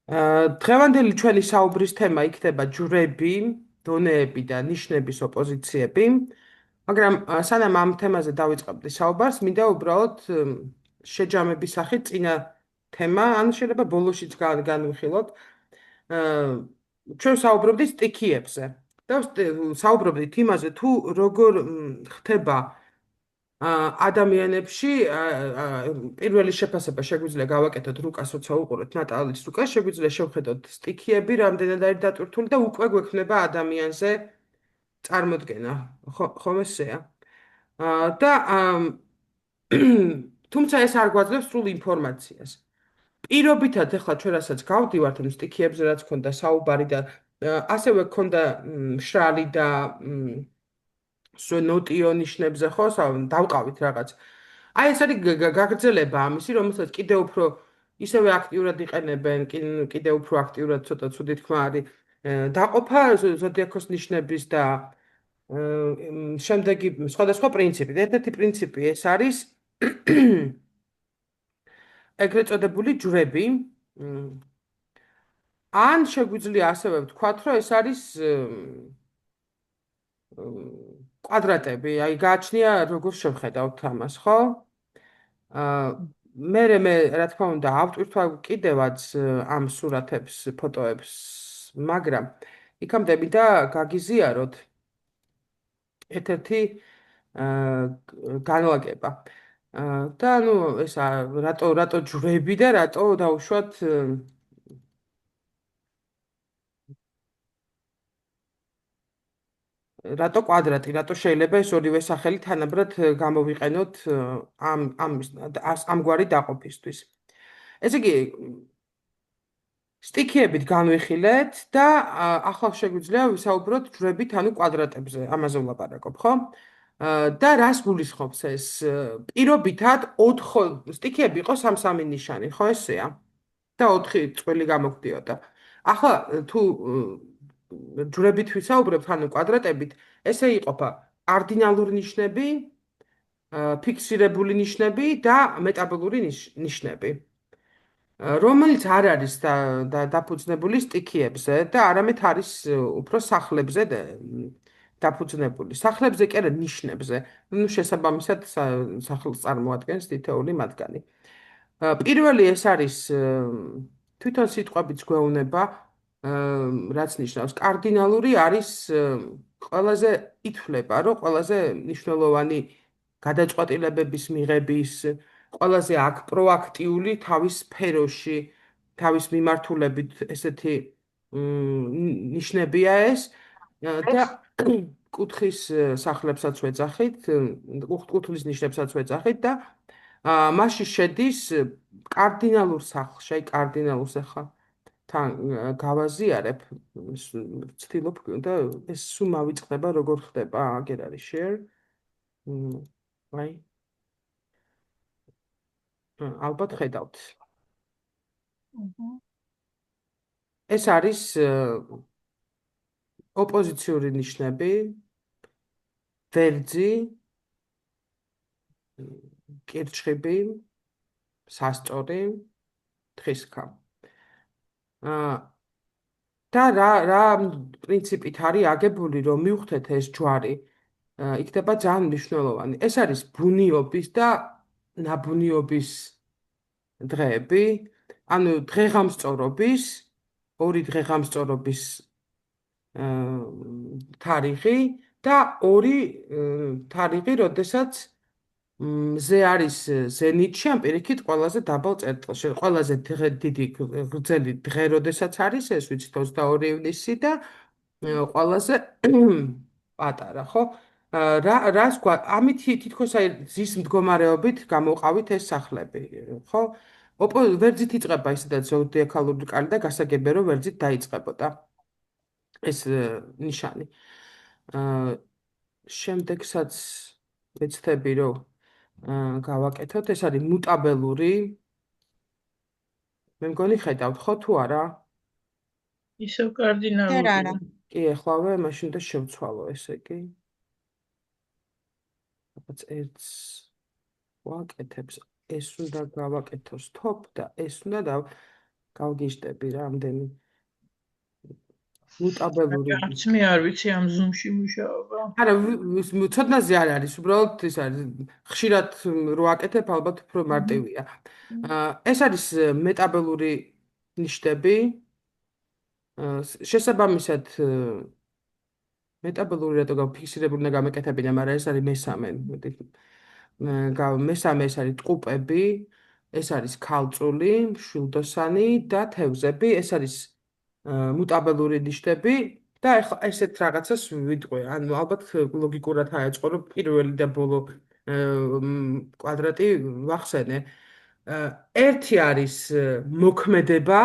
დღევანდელი ჩვენი საუბრის თემა იქნება ჯვრები, დონეები და ნიშნების ოპოზიციები. მაგრამ სანამ ამ თემაზე დავიწყებდი საუბარს, მინდა უბრალოდ შეჯამების სახით წინა თემა, ან შეიძლება ბოლოშიც განვიხილოთ. ჩვენ საუბრობდით სტიქიებზე და საუბრობდით იმაზე, თუ როგორ ხდება ადამიანებში პირველი შეფასება შეგვიძლია გავაკეთოთ რუკას, როცა უყურებთ ნატალის რუკას, შეგვიძლია შევხედოთ სტიქიები, რამდენად არის დატვირთული და უკვე გვექნება ადამიანზე წარმოდგენა. ხომ ესეა? და თუმცა ეს არ გვაძლევს სრულ ინფორმაციას. პირობითად ახლა ჩვენ რასაც გავდივართ ამ სტიქიებზე, რაც ქონდა საუბარი და ასევე ქონდა მშრალი და ნოტიო ნიშნებზე ხო, დავყავით რაღაც. აი ეს არის გაგრძელება ამისი, რომელსაც კიდევ უფრო ისევე აქტიურად იყენებენ, კიდევ უფრო აქტიურად ცოტა ცუდი თქმა არის დაყოფა ზოდიაქოს ნიშნების და შემდეგი სხვადასხვა პრინციპი. ერთ-ერთი პრინციპი ეს არის ეგრეთ წოდებული ჯვრები. ან შეგვიძლია ასევე ვთქვათ, რომ ეს არის კვადრატები, აი გააჩნია როგორ შევხედავთ ამას, ხო? მე რა თქმა უნდა ავტვირთვა კიდევაც ამ სურათებს, ფოტოებს, მაგრამ იქამდე მინდა გაგიზიაროთ ერთ-ერთი განლაგება. და ნუ ეს რატო ჯვრები და რატო დაუშვათ რატო კვადრატი, რატო შეიძლება ეს ორივე სახელი თანაბრად გამოვიყენოთ ამგვარი დაყოფისთვის. ესე იგი, სტიქიებით განვიხილეთ და ახლა შეგვიძლია ვისაუბროთ ჯვრებით, ანუ კვადრატებზე, ამაზე ვლაპარაკობ, ხო? და რას გულისხმობს ეს? პირობითად 4 სტიქიები იყო 3-3 ნიშანი, ხო ესეა? და 4 წვილი გამოგვდიოდა. ახლა თუ ჯვრებით ვისაუბრებთ, ანუ კვადრატებით, ესე იყოფა კარდინალური ნიშნები, ფიქსირებული ნიშნები და მეტაბოლური ნიშნები. რომელიც არ არის დაფუძნებული სტიქიებზე და არამედ არის უფრო სახლებზე დაფუძნებული. სახლებზე კი არა ნიშნებზე. ნუ შესაბამისად სახლს წარმოადგენს თითოეული მათგანი. პირველი ეს არის თვითონ სიტყვებიც გვეუბნება, რაც ნიშნავს კარდინალური არის ყველაზე ითვლება, რომ ყველაზე მნიშვნელოვანი გადაწყვეტილებების მიღების ყველაზე პროაქტიული თავის სფეროში, თავის მიმართულებით ესეთი ნიშნებია ეს და კუთხის სახლებსაც ვეძახით, კუთხის ნიშნებსაც ვეძახით და მასში შედის კარდინალურ სახლში, აი კარდინალურს ახლა თან გავაზიარებ, ვცდილობ და ეს სულ მავიწყდება როგორ ხდება, აგერ არის share. აი ალბათ ხედავთ. ეს არის ოპოზიციური ნიშნები, ვერძი, კირჩხიბი, სასწორი, თხისქა. და რა პრინციპით არის აგებული, რომ მივხვდეთ ეს ჯვარი, იქნება ძალიან მნიშვნელოვანი. ეს არის ბუნიობის და ნაბუნიობის დღეები, ანუ დღეღამსწორობის, ორი დღეღამსწორობის თარიღი და ორი თარიღი, როდესაც მზე არის ზენიტში, ან პირიქით ყველაზე დაბალ წერტილში. ყველაზე დიდი გრძელი დღე, როდესაც არის ეს, ვიცით 22 ივნისი და ყველაზე პატარა, ხო? რას ამით თითქოს აი ზის მდგომარეობით გამოვყავით ეს სახლები, ხო? ვერძით იწყება ისედაც ზოდიაქალური კალი და გასაგებია რომ ვერძით დაიწყებოდა ეს ნიშანი. შემდეგსაც ვეცდები რომ გავაკეთოთ, ეს არის მუტაბელური. მე მგონი ხედავთ ხო თუ არა? ისევ ვერ კარდინალური. არა. კი, ეხლავე მაშინ და შევცვალო ესე კი. რაღაც ერთს ვაკეთებს, ეს უნდა გავაკეთოს top და ეს უნდა გავგიშტები რამდენი მუტაბელური. არც მე არ ვიცი ამ ზუმში მუშაობა. არა, ცოდნაზე არ არის, უბრალოდ ის არის ხშირად რო აკეთებ, ალბათ უფრო აჰა. მარტივია. ეს არის მეტაბელური ნიშნები, შესაბამისად მეტაბოლური რატო გაფიქსირებული უნდა გამეკეთებინა, მაგრამ ეს არის მესამე. მესამე ეს არის ტყუპები, ეს არის ქალწული, მშვილდოსანი და თევზები, ეს არის მუტაბელური ნიშნები და ეხლა ესეთ რაღაცას ვიტყვი. ანუ ალბათ ლოგიკურად აეწყო, რომ პირველი და ბოლო კვადრატი ვახსენე. ერთი არის მოქმედება,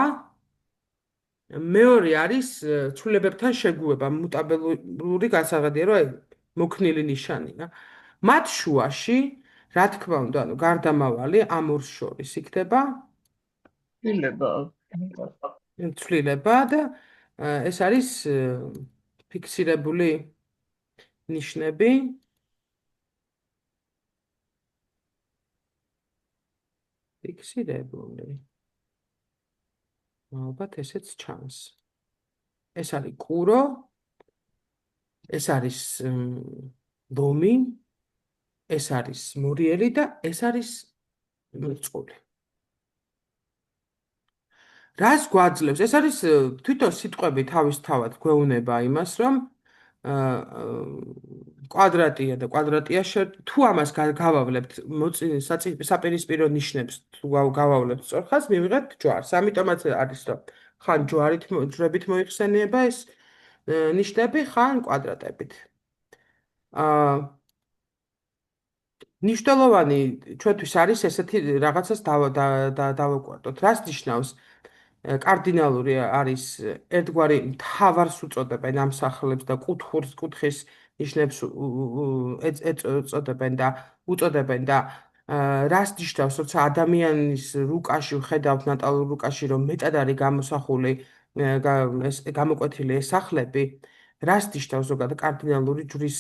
მეორე არის ცვლილებებთან შეგუება, მუტაბელური განსაღადია, რომ მოქნილი ნიშანია. მათ შუაში, რა თქმა უნდა, ანუ გარდამავალი ამ ორს შორის იქნება დილება. ცვლილება და ეს არის ფიქსირებული ნიშნები. ფიქსირებული. ალბათ ესეც ჩანს. ეს არის კურო, ეს არის ლომი, ეს არის მორიელი და ეს არის მრწყვული. რას გვაძლევს? ეს არის თვითონ სიტყვები თავისთავად გვეუბნება იმას, რომ კვადრატია და კვადრატია თუ ამას გავავლებთ საპირისპირო ნიშნებს, თუ გავავლებთ სწორხაზს, მივიღებთ ჯვარს. ამიტომაც არის, რომ ხან ჯვრებით მოიხსენიება ეს ნიშნები, ხან კვადრატებით. ნიშნულოვანი ჩვენთვის არის ესეთი რაღაცას დავაკვირდოთ. რას ნიშნავს? კარდინალური არის ერთგვარი მთავარს უწოდებენ ამ სახლებს და კუთხის ნიშნებს უწოდებენ და რას ნიშნავს, როცა ადამიანის რუკაში ვხედავთ ნატალურ რუკაში, რომ მეტად არის გამოსახული ეს გამოკვეთილი ეს სახლები, რას ნიშნავს ზოგადად კარდინალური ჯვრის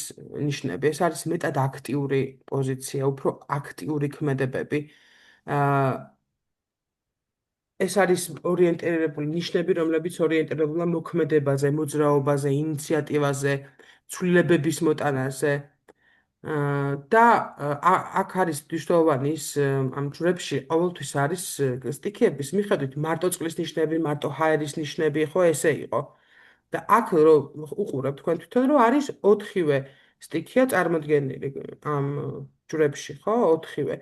ნიშნები? ეს არის მეტად აქტიური პოზიცია, უფრო აქტიური ქმედებები. ეს არის ორიენტირებული ნიშნები, რომლებიც ორიენტირებულია მოქმედებაზე, მოძრაობაზე, ინიციატივაზე, ცვლილებების მოტანაზე. და აქ არის მნიშვნელოვანი ის ამ ჯვრებში ყოველთვის არის სტიქიების მიხედვით მარტო წყლის ნიშნები, მარტო ჰაერის ნიშნები, ხო ესე იყო. და აქ რომ უყურებთ თქვენ თვითონ რომ არის 4-ვე სტიქია წარმოდგენილი ამ ჯვრებში, ხო? 4-ვე.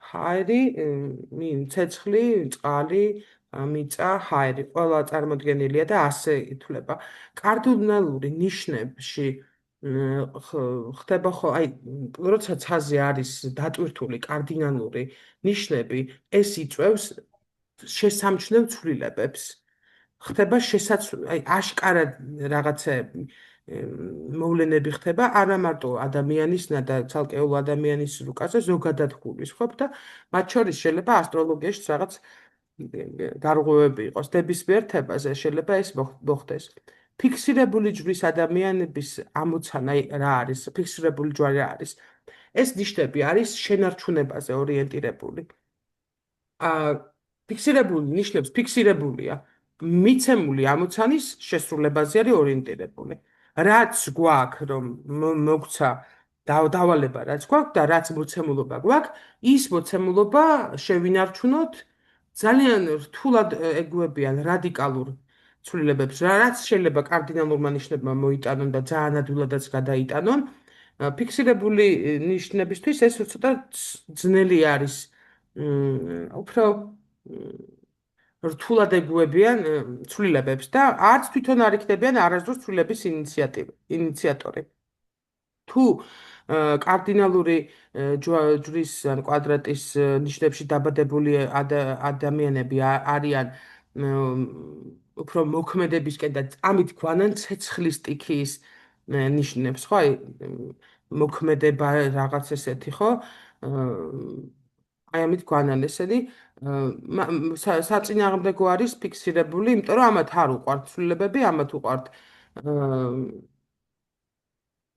ჰაერი, ცეცხლი, წყალი, მიწა, ჰაერი, ყველა წარმოდგენილია და ასე ითვლება. კარდინალური ნიშნებში ხდება ხო, აი, როცა ცაზე არის დატვირთული კარდინალური ნიშნები, ეს იწვევს შესამჩნევ ცვლილებებს. ხდება აი აშკარად რაღაცეები მოვლენები ხდება არა მარტო ადამიანისნა და ცალკეულ ადამიანის რუკაზე ზოგადად ხულის ხო და მათ შორის შეიძლება ასტროლოგიაში რაღაც გარღვევები იყოს ნებისმიერ თემაზე შეიძლება ეს მოხდეს ფიქსირებული ჯვრის ადამიანების ამოცანა რა არის ფიქსირებული ჯვარი რა არის ეს ნიშნები არის შენარჩუნებაზე ორიენტირებული ფიქსირებული ნიშნებს ფიქსირებულია მიცემული ამოცანის შესრულებაზე არის ორიენტირებული. რაც გვაქვს, რომ მოგცა დავალება რაც გვაქვს და რაც მოცემულობა გვაქვს, ის მოცემულობა შევინარჩუნოთ ძალიან რთულად ეგუებიან რადიკალურ ცვლილებებს, რაც შეიძლება კარდინალურმა ნიშნებმა მოიტანონ და ძალიან ადვილადაც გადაიტანონ. ფიქსირებული ნიშნებისთვის ეს ცოტა ძნელი არის. უფრო რთულად ეგუებიან ცვლილებებს და არც თვითონ არ იქნებიან არასდროს ცვლილების ინიციატორი. თუ კარდინალური ჯვრის ან კვადრატის ნიშნებში დაბადებული ადამიანები არიან უფრო მოქმედებისკენ და ამით გვანან ცეცხლის სტიქიის ნიშნებს, ხო? აი მოქმედება რაღაც ესეთი, ხო? აი ამით გვანან ესენი საწინააღმდეგო არის ფიქსირებული, იმიტომ რომ ამათ არ უყვართ ცვლილებები, ამათ უყვართ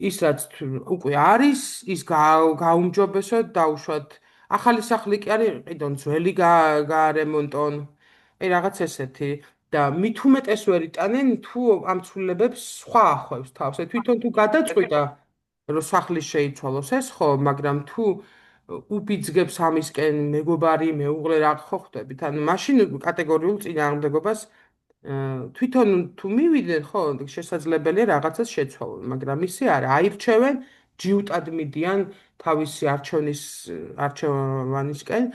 ის რაც უკვე არის, ის გაუმჯობესოთ, დაუშვათ. ახალი სახლი კი არის, ყიდონ ძველი გაარემონტონ. აი რაღაც ესეთი და მით უმეტეს ვერ იტანენ თუ ამ ცვლილებებს სხვა ახვევს თავს. აი თვითონ თუ გადაწყვიტა რომ სახლის შეიცვალოს ეს ხო, მაგრამ თუ უბიძგებს ამისკენ მეგობარი, მეუღლე რა ხო ხვდებით? ანუ მაშინ კატეგორიულ წინააღმდეგობას თვითონ თუ მივიდნენ, ხო, შესაძლებელია რაღაცას შეცვალონ, მაგრამ ისე არა, აირჩევენ, ჯიუტად მიდიან თავისი არჩევანისკენ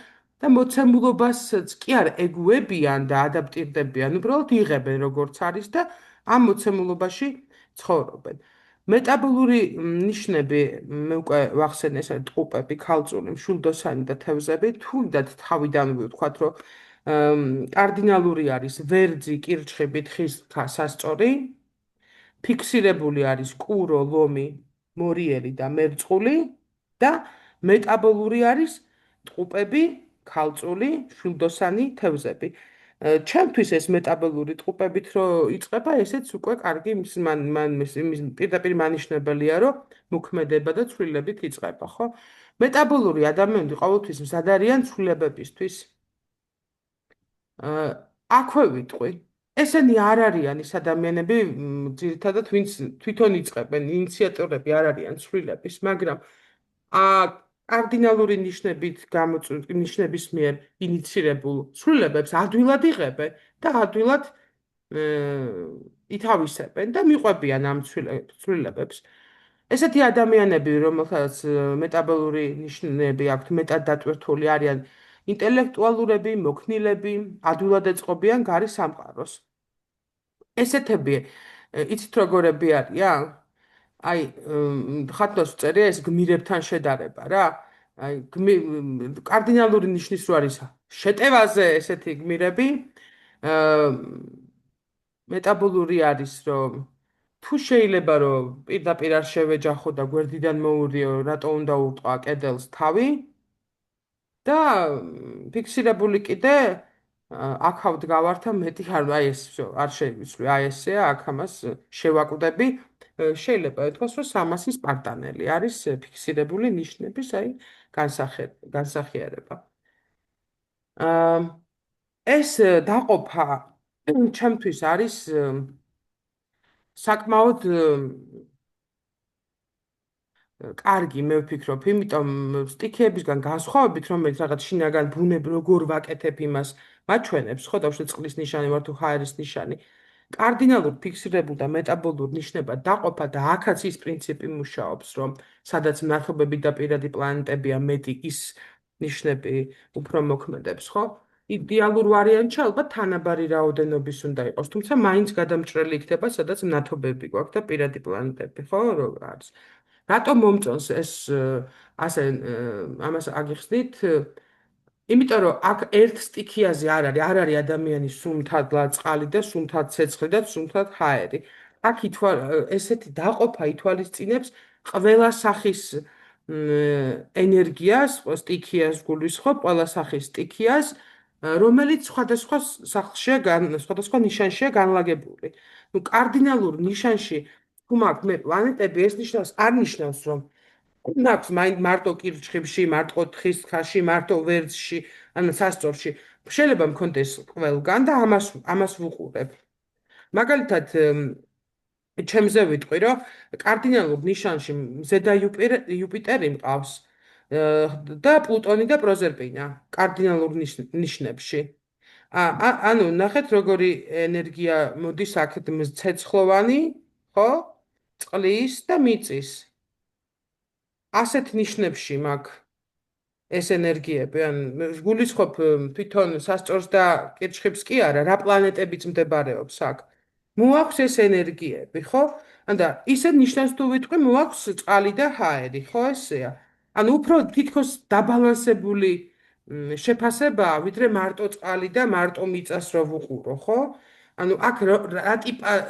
და მოცემულობასაც კი არ ეგუებიან და ადაპტირდებიან, უბრალოდ იღებენ როგორც არის და ამ მოცემულობაში ცხოვრობენ. მეტაბოლური ნიშნები მე უკვე ვახსენე, ეს არის ტყუპები, ქალწული, მშვილდოსანი და თევზები, თუნდაც თავიდანვე ვთქვათ, რომ კარდინალური არის ვერძი, კირჩხი, ბითხის სასწორი, ფიქსირებული არის კურო, ლომი, მორიელი და მერწყული და მეტაბოლური არის ტყუპები, ქალწული, შვილდოსანი, თევზები. ჩემთვის ეს მეტაბოლური ტყუპებით რო იწყება, ესეც უკვე კარგი იმის პირდაპირ მანიშნებელია, რომ მოქმედება და ცვლილებით იწყება, ხო? მეტაბოლური ადამიანები ყოველთვის მზად არიან ცვლილებებისთვის. აა, აქვე ვიტყვი. ესენი არ არიან ის ადამიანები, ძირითადად ვინც თვითონ იწყებენ, ინიციატორები არ არიან ცვლილების, მაგრამ კარდინალური ნიშნების მიერ ინიცირებულ ცვლილებებს ადვილად იღებენ და ადვილად ითავისებენ და მიყვებიან ამ ცვლილებებს. ესეთი ადამიანები, რომელთაც მეტაბოლური ნიშნები აქვთ, მეტად დატვირთული არიან ინტელექტუალურები, მოქნილები, ადვილად ეწყობიან გარის სამყაროს. ესეთები იცით როგორები არიან? აი, ხათოს წერია ეს გმირებთან შედარება რა. აი, კარდინალური ნიშნის რო არის შეტევაზე ესეთი გმირები, აა მეტაბოლური არის, რომ თუ შეიძლება რომ პირდაპირ არ შევეჯახო და გვერდიდან მოურიო, რატო უნდა უტყვა კედელს თავი და ფიქსირებული კიდე აქავთ გავართა მეტი არ ეს არ შევიცვლი, აი ესეა, აქ ამას შევაკვდები. შეიძლება ეთქოს, რომ 300-ის პარტანელი არის ფიქსირებული ნიშნების, აი განსახიერება. აა ეს დაყოფა ჩემთვის არის საკმაოდ კარგი, მე ვფიქრობ, იმიტომ სტიქიებისგან განსხვავებით, რომელიც რაღაც შინაგან ბუნებ როგორ ვაკეთებ იმას, მაჩვენებს, ხო, დავშე წყლის ნიშანი ვარ თუ ჰაერის ნიშანი. კარდინალურ ფიქსირებულ და მეტაბოლურ ნიშნებად დაყოფა და აქაც ის პრინციპი მუშაობს, რომ სადაც მნათობები და პირადი პლანეტებია მეტი, ის ნიშნები უფრო მოქმედებს, ხო? იდეალურ ვარიანტში ალბათ თანაბარი რაოდენობის უნდა იყოს, თუმცა მაინც გადამჭრელი იქნება, სადაც მნათობები გვაქვს და პირადი პლანეტები, ხო, რო არის. რატომ მომწონს ეს ასე ამას აგიხსნით? იმიტომ რომ აქ ერთ სტიქიაზე არ არის ადამიანის სუნთად წყალი და სუნთად ცეცხლი და სუნთად ჰაერი. აქ ესეთი დაყოფა ითვალისწინებს ყველა სახის ენერგიას, სტიქიას გულისხმობ, ყველა სახის სტიქიას, რომელიც სხვადასხვა სახლშია, სხვადასხვა ნიშანშია განლაგებული. ნუ კარდინალურ ნიშანში თუ მაქვს მე პლანეტები, ეს ნიშნავს არ ნიშნავს, რომ მაქვს მარტო კირჩხიბში, მარტო თხის ხაში, მარტო ვერძში, ანუ სასწორში. შეიძლება მქონდეს ყველგან და ამას ვუყურებ. მაგალითად, ჩემზე ვიტყვი, რომ კარდინალურ ნიშანში ზედა იუპიტერი მყავს და პლუტონი და პროზერპინა კარდინალურ ნიშნებში. ანუ ნახეთ როგორი ენერგია მოდის აქეთ ცეცხლოვანი, ხო? წყლის და მიწის. ასეთ ნიშნებში მაქვს ეს ენერგიები, ან გულისხმობ თვითონ სასწორს და კირჩხიბს კი არა, რა პლანეტებიც მდებარეობს აქ. მოაქვს ეს ენერგიები, ხო? ანდა ისე ნიშნავს თუ ვიტყვი, მოაქვს წყალი და ჰაერი, ხო ესეა? ანუ უფრო თითქოს დაბალანსებული შეფასებაა, ვიდრე მარტო წყალი და მარტო მიწას რო ვუყურო, ხო? ანუ აქ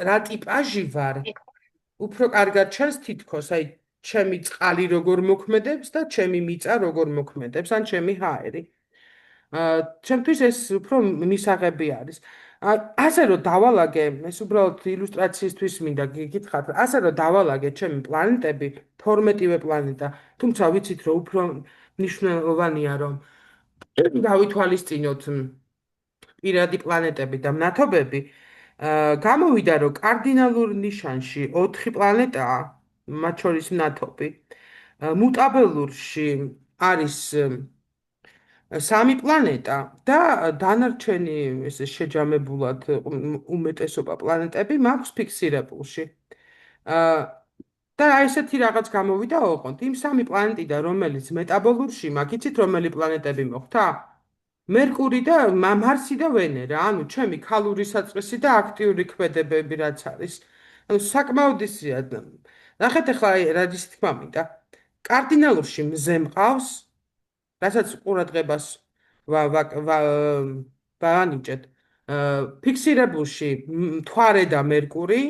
რა ტიპაჟი ვარ? უფრო კარგად ჩანს თითქოს, აი ჩემი წყალი როგორ მოქმედებს და ჩემი მიწა როგორ მოქმედებს, ან ჩემი ჰაერი. ჩემთვის ეს უფრო მისაღები არის. ასე რომ დავალაგე, ეს უბრალოდ ილუსტრაციისთვის მინდა გითხრათ, ასე რომ დავალაგე ჩემი პლანეტები, 12-ვე პლანეტა, თუმცა ვიცით რომ უფრო მნიშვნელოვანია რომ დავითვალისწინოთ პირადი პლანეტები და მნათობები, გამოვიდა, რომ კარდინალურ ნიშანში 4 პლანეტაა, მათ შორის მნათობი. მუტაბელურში არის 3 პლანეტა და დანარჩენი ესე შეჯამებულად უმეტესობა პლანეტები მაქვს ფიქსირებულში. აა და აი ესეთი რაღაც გამოვიდა ოღონდ იმ 3 პლანეტიდან, რომელიც მეტაბოლურში მაქვს, იცით რომელი პლანეტები მოხდა? მერკური და მარსი და ვენერა, ანუ ჩემი ქალური საწყისი და აქტიური ქმედებები რაც არის. ანუ საკმაოდ ისია. ნახეთ ახლა აი რა ის თქმა მინდა. კარდინალურში მზე მყავს, რასაც ყურადღებას ვანიჭეთ. ფიქსირებულში მთვარე და მერკური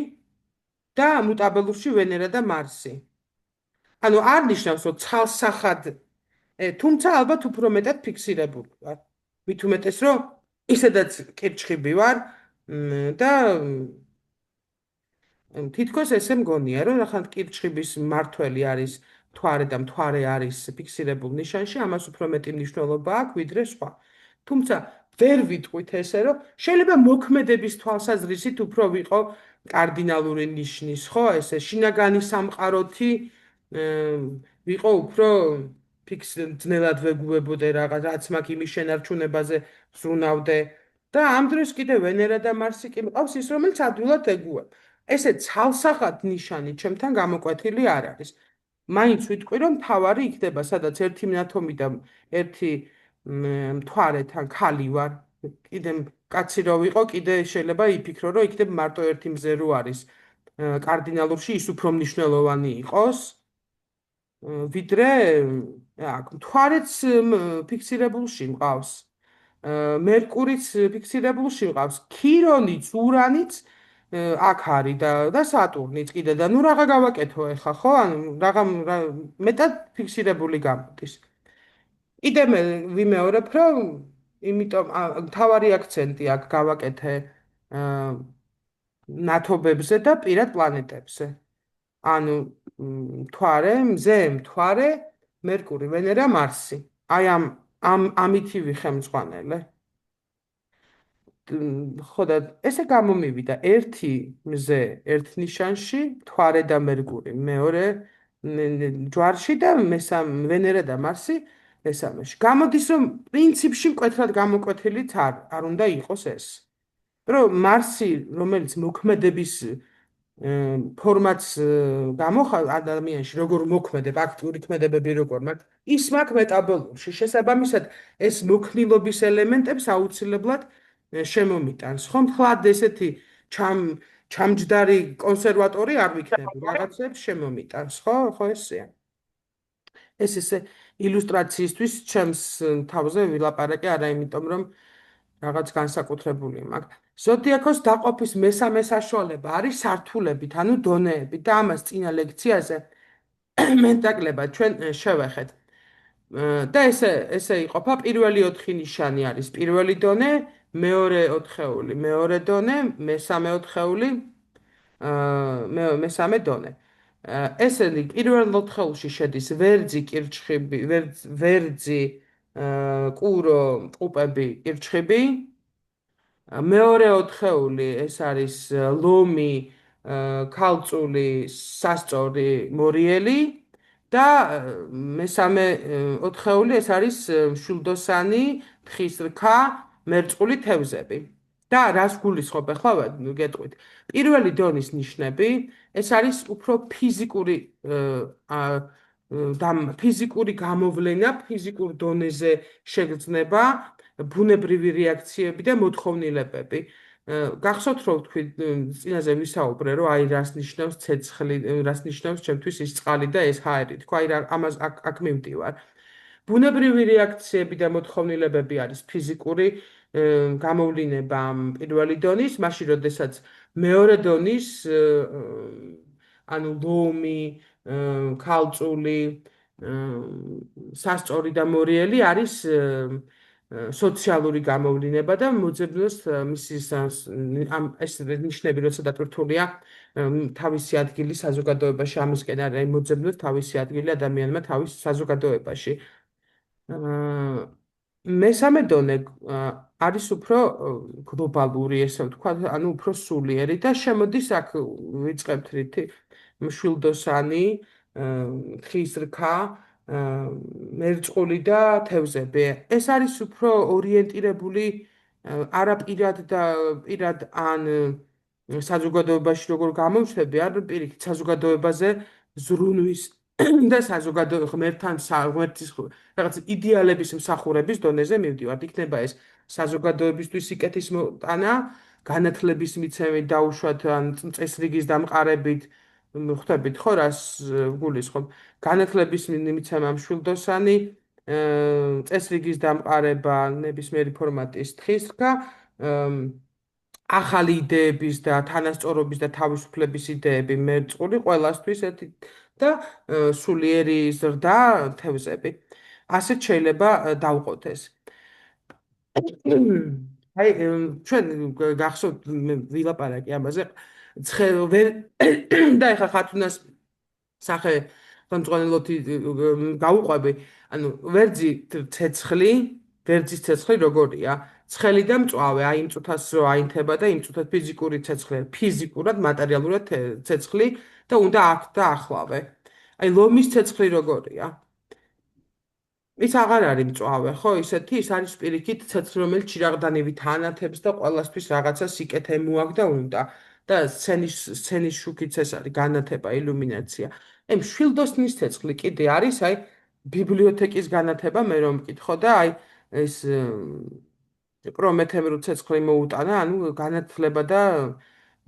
და მუტაბელურში ვენერა და მარსი. ანუ არ ნიშნავს, რომ ცალსახად, თუმცა ალბათ უფრო მეტად ფიქსირებული ვარ. მით უმეტეს, რომ ისედაც კირჩხიბი ვარ და თითქოს ესე მგონია, რომ ახლა კირჩხიბის მართველი არის მთვარე და მთვარე არის ფიქსირებულ ნიშანში, ამას უფრო მეტი მნიშვნელობა აქვს, ვიდრე სხვა. თუმცა ვერ ვიტყვით ესე, რომ შეიძლება მოქმედების თვალსაზრისით უფრო ვიყო კარდინალური ნიშნის, ხო, ესე შინაგანი სამყაროთი ვიყო უფრო ძნელად ვეგუებოდე რაღაც, რაც მაგ იმის შენარჩუნებაზე ვზრუნავდე და ამ დროს კიდე ვენერა და მარსი კი მყავს ის, რომელიც ადვილად ეგუება. ესე ცალსახად ნიშანი ჩემთან გამოკვეთილი არ არის. მაინც ვიტყვი, რომ თავარი იქნება, სადაც ერთი მნათობი და ერთი მთვარე თან ხალი ვარ. კიდე კაცი რო ვიყო, კიდე შეიძლება იფიქრო, რომ იქნებ მარტო ერთი მზე რო არის. კარდინალურში ის უფრო მნიშვნელოვანი იყოს. ვიდრე აქ მთვარეც ფიქსირებულში მყავს. მერკურიც ფიქსირებულში მყავს. ქირონიც, ურანიც აქ არის და სატურნიც კიდე და ნუ რაღა გავაკეთო ახლა ხო? ანუ მეტად ფიქსირებული გამოდის. კიდე მე ვიმეორებ, რომ იმიტომ თავარი აქცენტი აქ გავაკეთე ნათობებზე და პირად პლანეტებზე. ანუ მთვარე, მზე, მთვარე, მერკური, ვენერა, მარსი. აი ამითი ვიხემძღვანელე. ხო და ესე გამომივიდა ერთი მზე ერთ ნიშანში, მთვარე და მერკური, მეორე ჯვარში და ვენერა და მარსი მესამეში. გამოდის, რომ პრინციპში მკვეთრად გამოკვეთილიც არ უნდა იყოს ეს. რომ მარსი, რომელიც მოქმედების ფორმაც გამოხატ ადამიანში, როგორ მოქმედებ, აქტიური ქმედებები როგორ მაქვს, ის მაქვს მეტაბოლურში. შესაბამისად, ეს მოქნილობის ელემენტებს აუცილებლად შემომიტანს. ხომ ხლად ესეთი ჩამჯდარი კონსერვატორი არ ვიქნები, რაღაცებს შემომიტანს, ხო? ხო ესეა. ეს ესე ილუსტრაციისთვის ჩემს თავზე ვილაპარაკე, არა იმიტომ, რომ რაღაც განსაკუთრებული მაქვს. ზოდიაქოს დაყოფის მესამე საშუალება არის სართულებით, ანუ დონეებით და ამას წინა ლექციაზე მენტაკლებად ჩვენ შევეხეთ. და ესე იყოფა პირველი 4 ნიშანი არის პირველი დონე, მეორე 4-ეული, მეორე დონე, მესამე 4-ეული, მესამე დონე. ესენი პირველ 4-ეულში შედის ვერძი, კირჩხიბი, ვერძი, ყურო, ყუპები, კირჩხიბი. მეორე 4-ეული ეს არის ლომი, ქალწული, სასწორი, მორიელი და მესამე 4-ეული ეს არის შულდოსანი, თხის რქა, მერწყული თევზები. და რას გულისხმობ ახლა გეტყვით. პირველი დონის ნიშნები ეს არის უფრო ფიზიკური გამოვლენა, ფიზიკურ დონეზე შეგრძნება, ბუნებრივი რეაქციები და მოთხოვნილებები. გახსოვთ რომ თქვი წინაზე ვისაუბრე რომ აი რას ნიშნავს ცეცხლი, რას ნიშნავს ჩემთვის ის წყალი და ეს ჰაერი. თქვა აი ამას აქ მივდივარ. ბუნებრივი რეაქციები და მოთხოვნილებები არის ფიზიკური გამოვლინება პირველი დონის, მაშინ როდესაც მეორე დონის ანუ ლომი, ქალწული, სასწორი და მორიელი არის სოციალური გამოვლინება და მოძებნოს მისის ეს ნიშნები როცა დატვირთულია თავისი ადგილი საზოგადოებაში ამისკენ არის მოძებნოს თავისი ადგილი ადამიანმა თავის საზოგადოებაში. მესამე დონე არის უფრო გლობალური, ესე ვთქვა, ანუ უფრო სულიერი და შემოდის აქ ვიწყებთ რითი მშვილდოსანი, ხის რქა, მერწყული და თევზები. ეს არის უფრო ორიენტირებული არა პირად და პირად ან საზოგადოებაში როგორ გამოჩნდები, არ პირიქით საზოგადოებაზე ზრუნვის და საზოგადო ღმერთთან ღმერთის რაღაც იდეალების მსახურების დონეზე მივდივართ. იქნება ეს საზოგადოებისთვის სიკეთის მოტანა, განათლების მიცემით, დაუშვათ ან წესრიგის დამყარებით, ხვდებით ხო, რას გულისხმობ? განათლების მიცემა მშვილდოსანი, წესრიგის დამყარება, ნებისმიერი ფორმატის თხისქა, ახალი იდეების და თანასწორობის და თავისუფლების იდეები მერწყული ყველასთვის ერთი და სულიერი ზრდა თევზები. ასეთ შეიძლება დავყოთ ეს. აი, ჩვენ გახსოვთ ვილაპარაკი ამაზე. ვერ და ეხლა ხათუნას სახე ხელმძღვანელოთი გაუყვები, ანუ ვერძი ვერძის ცეცხლი როგორია? ცხელი და მწვავე, აი იმ წუთას რო აინთება და იმ წუთად ფიზიკური ცეცხლი, ფიზიკურად, მატერიალურად ცეცხლი და უნდა აქ და ახლავე. აი ლომის ცეცხლი როგორია? ის აღარ არის მწვავე, ხო? ისეთი ის არის პირიქით ცეცხლი, რომელიც ჭირაღდანებით ანათებს და ყოველასთვის რაღაცა სიკეთე მოაქვს და უნდა. და სცენის შუქიც ეს არის განათება, ილუმინაცია. აი მშვილდოსნის ცეცხლი კიდე არის, აი ბიბლიოთეკის განათება, მე რომ მკითხო და აი ეს პრომეთემ რო ცეცხლი მოუტანა, ანუ განათლება და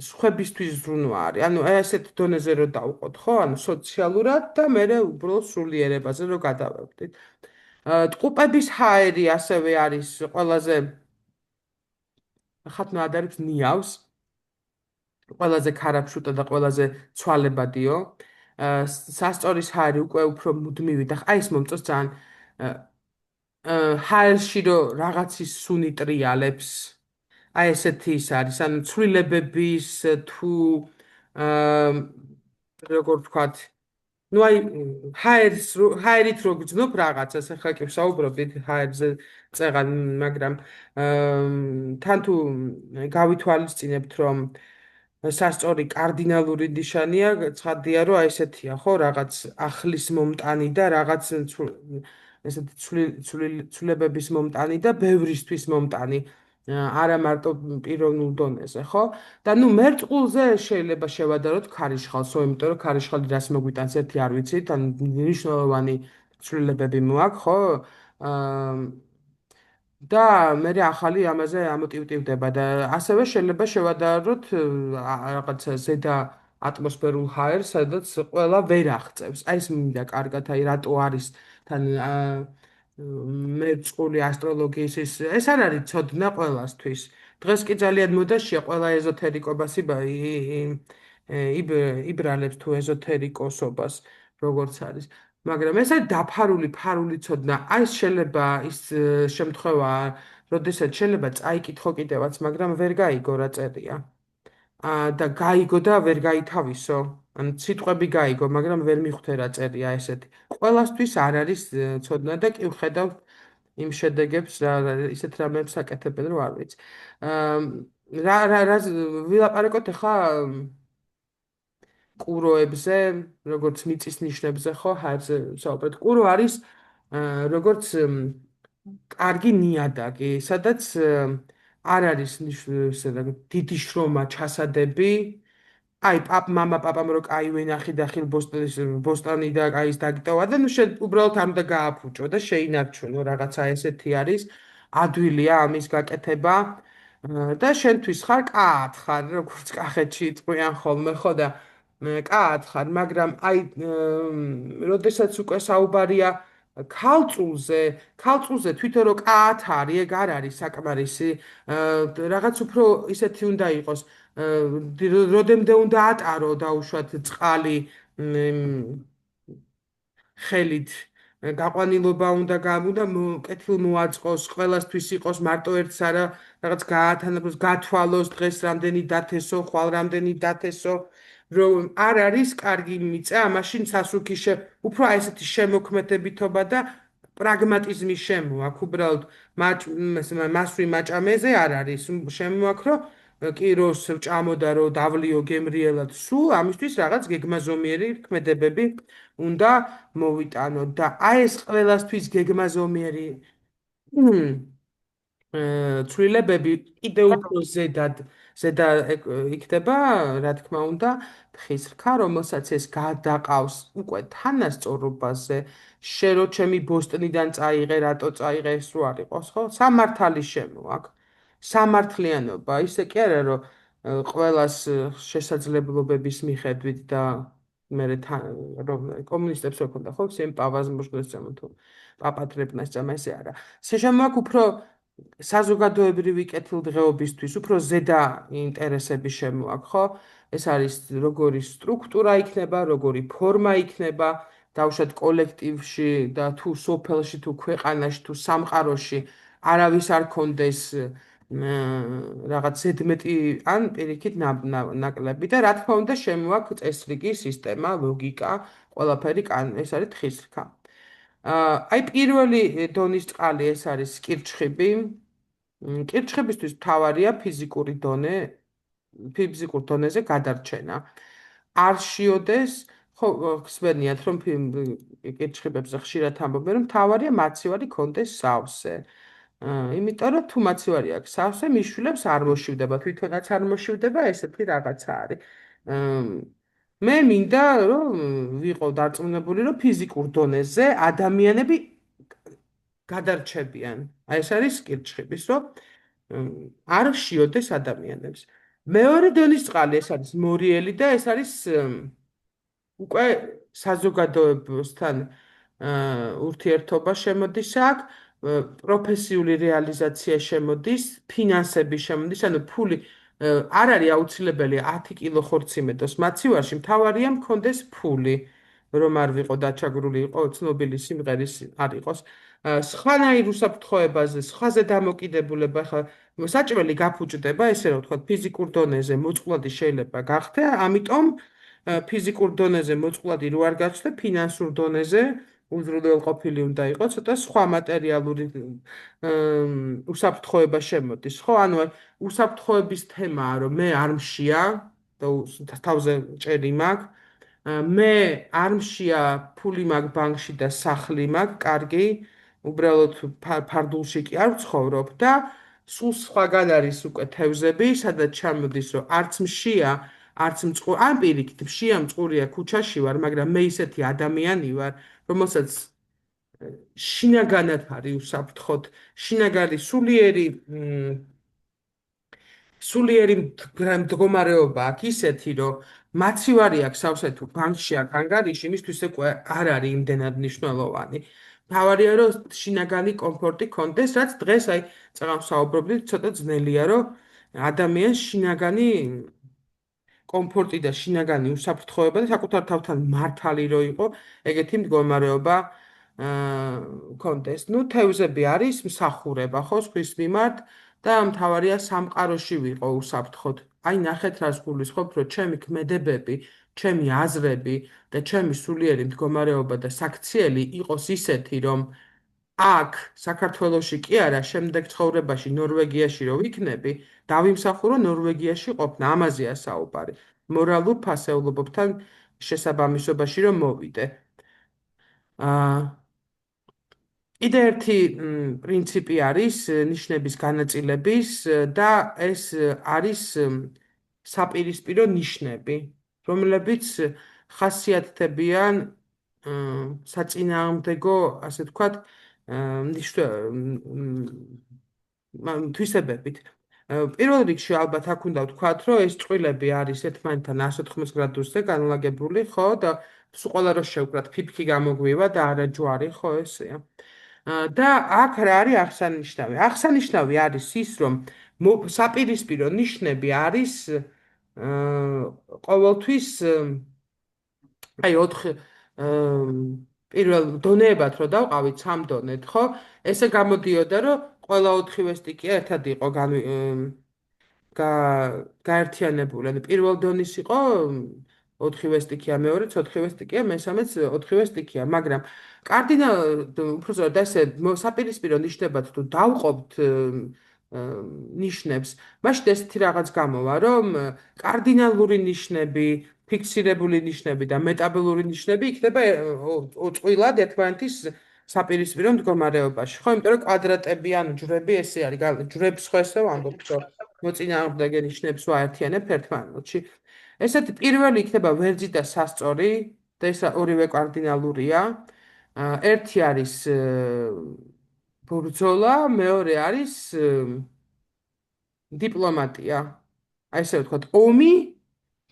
სხვებისთვის ზრუნვა არის. ანუ აი ესეთ დონეზე რო დავყოთ, ხო? ანუ სოციალურად და მე უბრალოდ სულიერებაზე რო გადავევდით. ტყუპების ჰაერი ასევე არის ყველაზე ხათნა ადარებს ნიავს, ყველაზე ქარაფშუტა და ყველაზე ცვალებადიო. სასწორის ჰაერი უკვე უფრო მუდმივი და აი ეს მომწონს ძალიან ჰაერში რო რაღაცის სუნი ტრიალებს. აი ესეთი ის არის, ანუ ცვლილებების თუ როგორ ვთქვათ, ну აი ჰაერით რო გძნობ რაღაცას, ახლა კი ვსაუბრობთ ჰაერზე წეღან, მაგრამ თან თუ გავითვალისწინებთ, რომ სასწორი კარდინალური ნიშანია, ცხადია, რომ აი ესეთია, ხო, რაღაც ახლის მომტანი და რაღაც ესეთი ცვლილებების მომტანი და ბევრისთვის მომტანი. არა მარტო პიროვნულ დონეზე, ხო? და ნუ მერწყულზე შეიძლება შევადაროთ ქარიშხალსო, იმიტომ რომ ქარიშხალი რას მოგვიტანს, ერთი არ ვიცით, ან მნიშვნელოვანი ცვლილებები მოაქვს, ხო? და მე ახალი ამაზე ამოტივტივდება და ასევე შეიძლება შევადაროთ რაღაც ზედა ატმოსფერულ ჰაერს, სადაც ყველა ვერ აღწევს. აი ეს მინდა კარგად, აი რატო არის თან მერწყული ასტროლოგიის ეს არ არის ცოდნა ყველასთვის. დღეს კი ძალიან მოდაშია ყველა ეზოთერიკობას იბრალებს თუ ეზოთერიკოსობას როგორც არის. მაგრამ ეს არის დაფარული ფარული ცოდნა. აი ეს შეიძლება ის შემთხვევა, როდესაც შეიძლება წაიკითხო კიდევაც, მაგრამ ვერ გაიგო რა წერია. და გაიგო და ვერ გაითავისო. ან სიტყვები გაიგო, მაგრამ ვერ მიხვდე რა წერია ესეთი. ყველასთვის არ არის ცოდნა და კი ვხედავ იმ შედეგებს ისეთ რამებს აკეთებენ, რომ არ ვიცი. რა ვილაპარაკოთ ახლა კუროებზე, როგორც მიწის ნიშნებზე, ხო, ჰაერზე ვსაუბრობთ. კურო არის როგორც კარგი ნიადაგი, სადაც არ არის დიდი შრომა ჩასადები. აი, მამა პაპამ რო კაი ვენახი და ხილ ბოსტანი და კაის დაგტოვა და ნუ შენ უბრალოდ არ უნდა გააფუჭო და შეინარჩუნო რაღაცა ესეთი არის. ადვილია ამის გაკეთება და შენთვის ხარ კაათ ხარ, როგორც კახეთში იტყვიან ხოლმე, ხო და კაათ ხარ, მაგრამ აი, როდესაც უკვე საუბარია ქალწულზე თვითონ რო კაათ არის, ეგ არ არის საკმარისი. რაღაც უფრო ისეთი უნდა იყოს. როდემდე უნდა ატარო დაუშვათ წყალი ხელით გაყვანილობა უნდა უნდა კეთილ მოაწყოს, ყველასთვის იყოს მარტო ერთს არა, რაღაც გაათანაბროს, გათვალოს, დღეს რამდენი დათესო, ხვალ რამდენი დათესო, რომ არ არის კარგი მიწა, მაშინ სასუქი უფრო აი ესეთი შემოქმედებითობა და პრაგმატიზმის შემოაქვს, უბრალოდ მასვი მაჭამეზე არ არის, შემოაქვს, რომ კიროს ჭამოდა, რომ დავლიო გემრიელად, სულ ამისთვის რაღაც გეგმაზომიერი ქმედებები უნდა მოვიტანოთ და აი ეს ყველასთვის გეგმაზომიერი ცვლილებები კიდევ უფრო ზედა იქნება, რა თქმა უნდა, ხისრქა, რომელსაც ეს გადაყავს უკვე თანასწორობაზე. შენ რო ჩემი ბოსტნიდან წაიღე, რატო წაიღე, ეს რო არ იყოს, ხო? სამართალი შემოაქვს. სამართლიანობა, ისე კი არა, რომ ყველას შესაძლებლობების მიხედვით და მე რომ კომუნისტებს რო ქონდა, ხო? всем по возможностям თუ პაპატრებნას წამა ესე არა. შეშამოაქვს უფრო საზოგადოებრივი კეთილდღეობისთვის უფრო ზედა ინტერესები შემოაქვს, ხო? ეს არის როგორი სტრუქტურა იქნება, როგორი ფორმა იქნება, დავუშვათ კოლექტივში და თუ სოფელში, თუ ქვეყანაში, თუ სამყაროში არავის არ კონდეს რაღაც ზედმეტი ან პირიქით ნაკლები და რა თქმა უნდა შემოაქვს წესრიგი, სისტემა, ლოგიკა, ყველაფერი ეს არის თხისრქა. აი პირველი დონის წყალი ეს არის კირჩხიბი. კირჩხიბისთვის მთავარია ფიზიკურ დონეზე გადარჩენა. არ შიოდეს, ხო, ხსენიათ, რომ კირჩხიბებზე ხშირად ამბობენ, რომ მთავარია მაცივარი კონდეს სავსე. იმიტომ რომ თუ მაცივარი აქვს სავსე, მიშვილებს არ მოშივდება, თვითონაც არ მოშივდება, ესეთი რაღაცა არის. მე მინდა რომ ვიყო დარწმუნებული, რომ ფიზიკურ დონეზე ადამიანები გადარჩებიან. აი ეს არის კირჩხიბის, რომ არ შიოდეს ადამიანებს. მეორე დონის წყალი ეს არის მორიელი და ეს არის უკვე საზოგადოებასთან ურთიერთობა შემოდის აქ, პროფესიული რეალიზაცია შემოდის, ფინანსები შემოდის, ანუ ფული არ არის აუცილებელი 10 კილო ხორცი მეტოს მაცივარში, მთავარია მქონდეს ფული, რომ არ ვიყო დაჩაგრული იყო ცნობილი სიმღერის არ იყოს. სხვანაირ უსაფრთხოებაზე, სხვაზე დამოკიდებულება, ხა საჭმელი გაფუჭდება, ესე რომ ვთქვათ, ფიზიკურ დონეზე მოწყვლადი შეიძლება გახდე, ამიტომ ფიზიკურ დონეზე მოწყვლადი რო არ გაჩნდა, ფინანსურ დონეზე უზრუნველყოფილი უნდა იყოს, ცოტა სხვა მატერიალური უსაფრთხოება შემოდის, ხო? ანუ უსაფრთხოების თემაა, რომ მე არ მშია და თავზე ჭერი მაქვს, მე არ მშია, ფული მაქვს ბანკში და სახლი მაქვს, კარგი, უბრალოდ ფარდულში კი არ ვცხოვრობ და სულ სხვაგან არის უკვე თევზები, სადაც ჩამოდის, რომ არც მშია, არც მწყური, ან პირიქით, მშია მწყურია ქუჩაში ვარ, მაგრამ მე ისეთი ადამიანი ვარ, რომელსაც შინაგანად არის უსაფრთხოდ, შინაგანი სულიერი მდგომარეობა აქვს ისეთი, რომ მაცივარი აქვს სავსე თუ ბანკში აქვს ანგარიში, იმისთვის უკვე არ არის იმდენად მნიშვნელოვანი. მთავარია, რომ შინაგანი კომფორტი კონდეს, რაც დღეს აი წაღამ საუბრობდით, ცოტა ძნელია, რომ ადამიანს შინაგანი კომფორტი და შინაგანი უსაფრთხოება და საკუთარ თავთან მართალი რო იყო, ეგეთი მდგომარეობა კონდეს. ნუ თევზები არის მსახურება, ხო, სხვის მიმართ და მთავარია სამყაროში ვიყო უსაფრთხოდ. აი ნახეთ რას გულისხმობ, რომ ჩემი ქმედებები, ჩემი აზრები და ჩემი სულიერი მდგომარეობა და საქციელი იყოს ისეთი, რომ აქ საქართველოში კი არა, შემდეგ ცხოვრებაში ნორვეგიაში რო ვიქნები, დავიმსახურო ნორვეგიაში ყოფნა, ამაზეა საუბარი. მორალურ ფასეულობებთან შესაბამისობაში რომ მოვიდე. აა კიდე ერთი პრინციპი არის ნიშნების განაწილების და ეს არის საპირისპირო ნიშნები, რომლებიც ხასიათდებიან საწინააღმდეგო, ასე ვთქვათ, თვისებებით. პირველ რიგში ალბათ აქ უნდა ვთქვათ, რომ ეს წყვილები არის ერთმანეთთან 180 გრადუსზე განლაგებული, ხო, და სულ ყველა რო შევკრათ, ფიფქი გამოგვივა და არა ჯვარი, ხო, ესეა. და აქ რა არის აღსანიშნავი? აღსანიშნავი არის ის, რომ საპირისპირო ნიშნები არის ყოველთვის აი 4 პირველ დონეებად რო დავყავით 3 დონეთ, ხო? ესე გამოდიოდა, რომ ყველა 4-ვე სტიკი ერთად იყო გაერთიანებული. ანუ პირველ დონის იყო 4-ვე სტიქია, მეორეც 4-ვე სტიქია, მესამეც 4-ვე სტიქია, მაგრამ კარდინალ უბრალოდ ესე საპირისპირო ნიშნებად თუ დავყოფთ ნიშნებს, მაშინ ესეთი რაღაც გამოვა, რომ კარდინალური ნიშნები, ფიქსირებული ნიშნები და მეტაბელური ნიშნები იქნება წყვილად ერთმანეთის საპირისპირო მდგომარეობაში. ხო, იმიტომ რომ კვადრატები ან ჯვრები ესე არის, ჯვრებს ხო ესე ვამბობთ, რომ მოწინააღმდეგე ნიშნებს ვაერთიანებთ ერთმანეთში. ესეთი პირველი იქნება ვერძი და სასწორი და ეს ორივე კარდინალურია. ერთი არის ბრძოლა, მეორე არის დიპლომატია. აი ესე ვთქვათ, ომი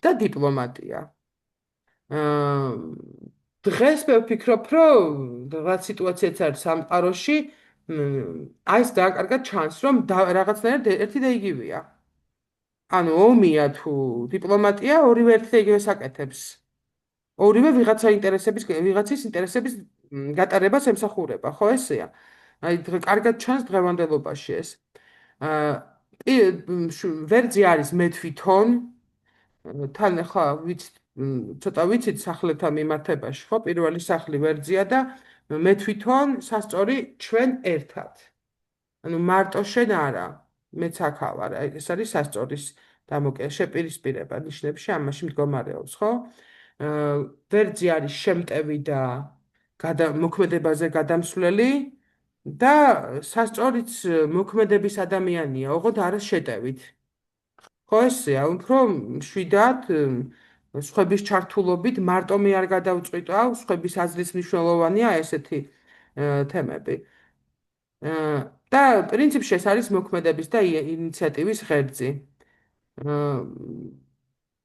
და დიპლომატია. აა დღეს მე ვფიქრობ, რომ რაღაც სიტუაციაც არის სამყაროში, აი ეს დააკარგა ჩანს, რომ რაღაცნაირად ერთი და იგივეა. ანუ ომია თუ დიპლომატია, ორივე ერთი და იგივეს აკეთებს. ორივე ვიღაცის ინტერესების გატარებას ემსახურება, ხო ესეა? აი კარგად ჩანს დღევანდელობაში ეს. აა ვერძი არის მე თვითონ, თან ახლა ცოტა ვიცით სახლებთან მიმართებაში, ხო? პირველი სახლი ვერძია და მე თვითონ სასწორი ჩვენ ერთად. ანუ მარტო შენ არა, მეც აქ ავარ. ეს არის სასწორის შეპირისპირება ნიშნებში ამაში მდგომარეობს, ხო? ვერძი არის შემტევი და მოქმედებაზე გადამსვლელი და სასწორიც მოქმედების ადამიანია, ოღონდ არა შეტევით. ხო ესეა, უფრო მშვიდად სხვების ჩართულობით მარტო მე არ გადავწყვიტავ, სხვების აზრის მნიშვნელოვანია ესეთი თემები. და პრინციპში ეს არის მოქმედების და ინიციატივის ღერძი.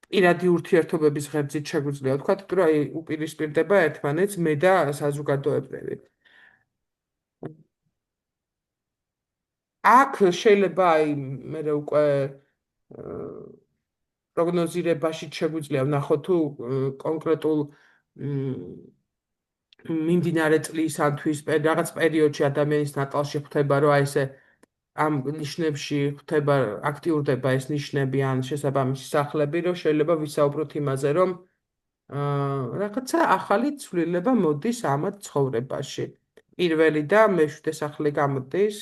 პირადი ურთიერთობების ღერძით შეგვიძლია ვთქვათ, რომ აი უპირისპირდება ერთმანეთს მე და საზოგადოებრივი. აქ შეიძლება აი მე უკვე პროგნოზირებაში შეგვიძლია ვნახოთ თუ კონკრეტულ მიმდინარე წლის ან თვის რაღაც პერიოდში ადამიანის ნატალში ხდება, რომ აი ესე ამ ნიშნებში ხდება აქტიურდება ეს ნიშნები ან შესაბამისი სახლები, რომ შეიძლება ვისაუბროთ იმაზე, რომ რაღაცა ახალი ცვლილება მოდის ამათ ცხოვრებაში. პირველი და მეშვიდე სახლი გამოდის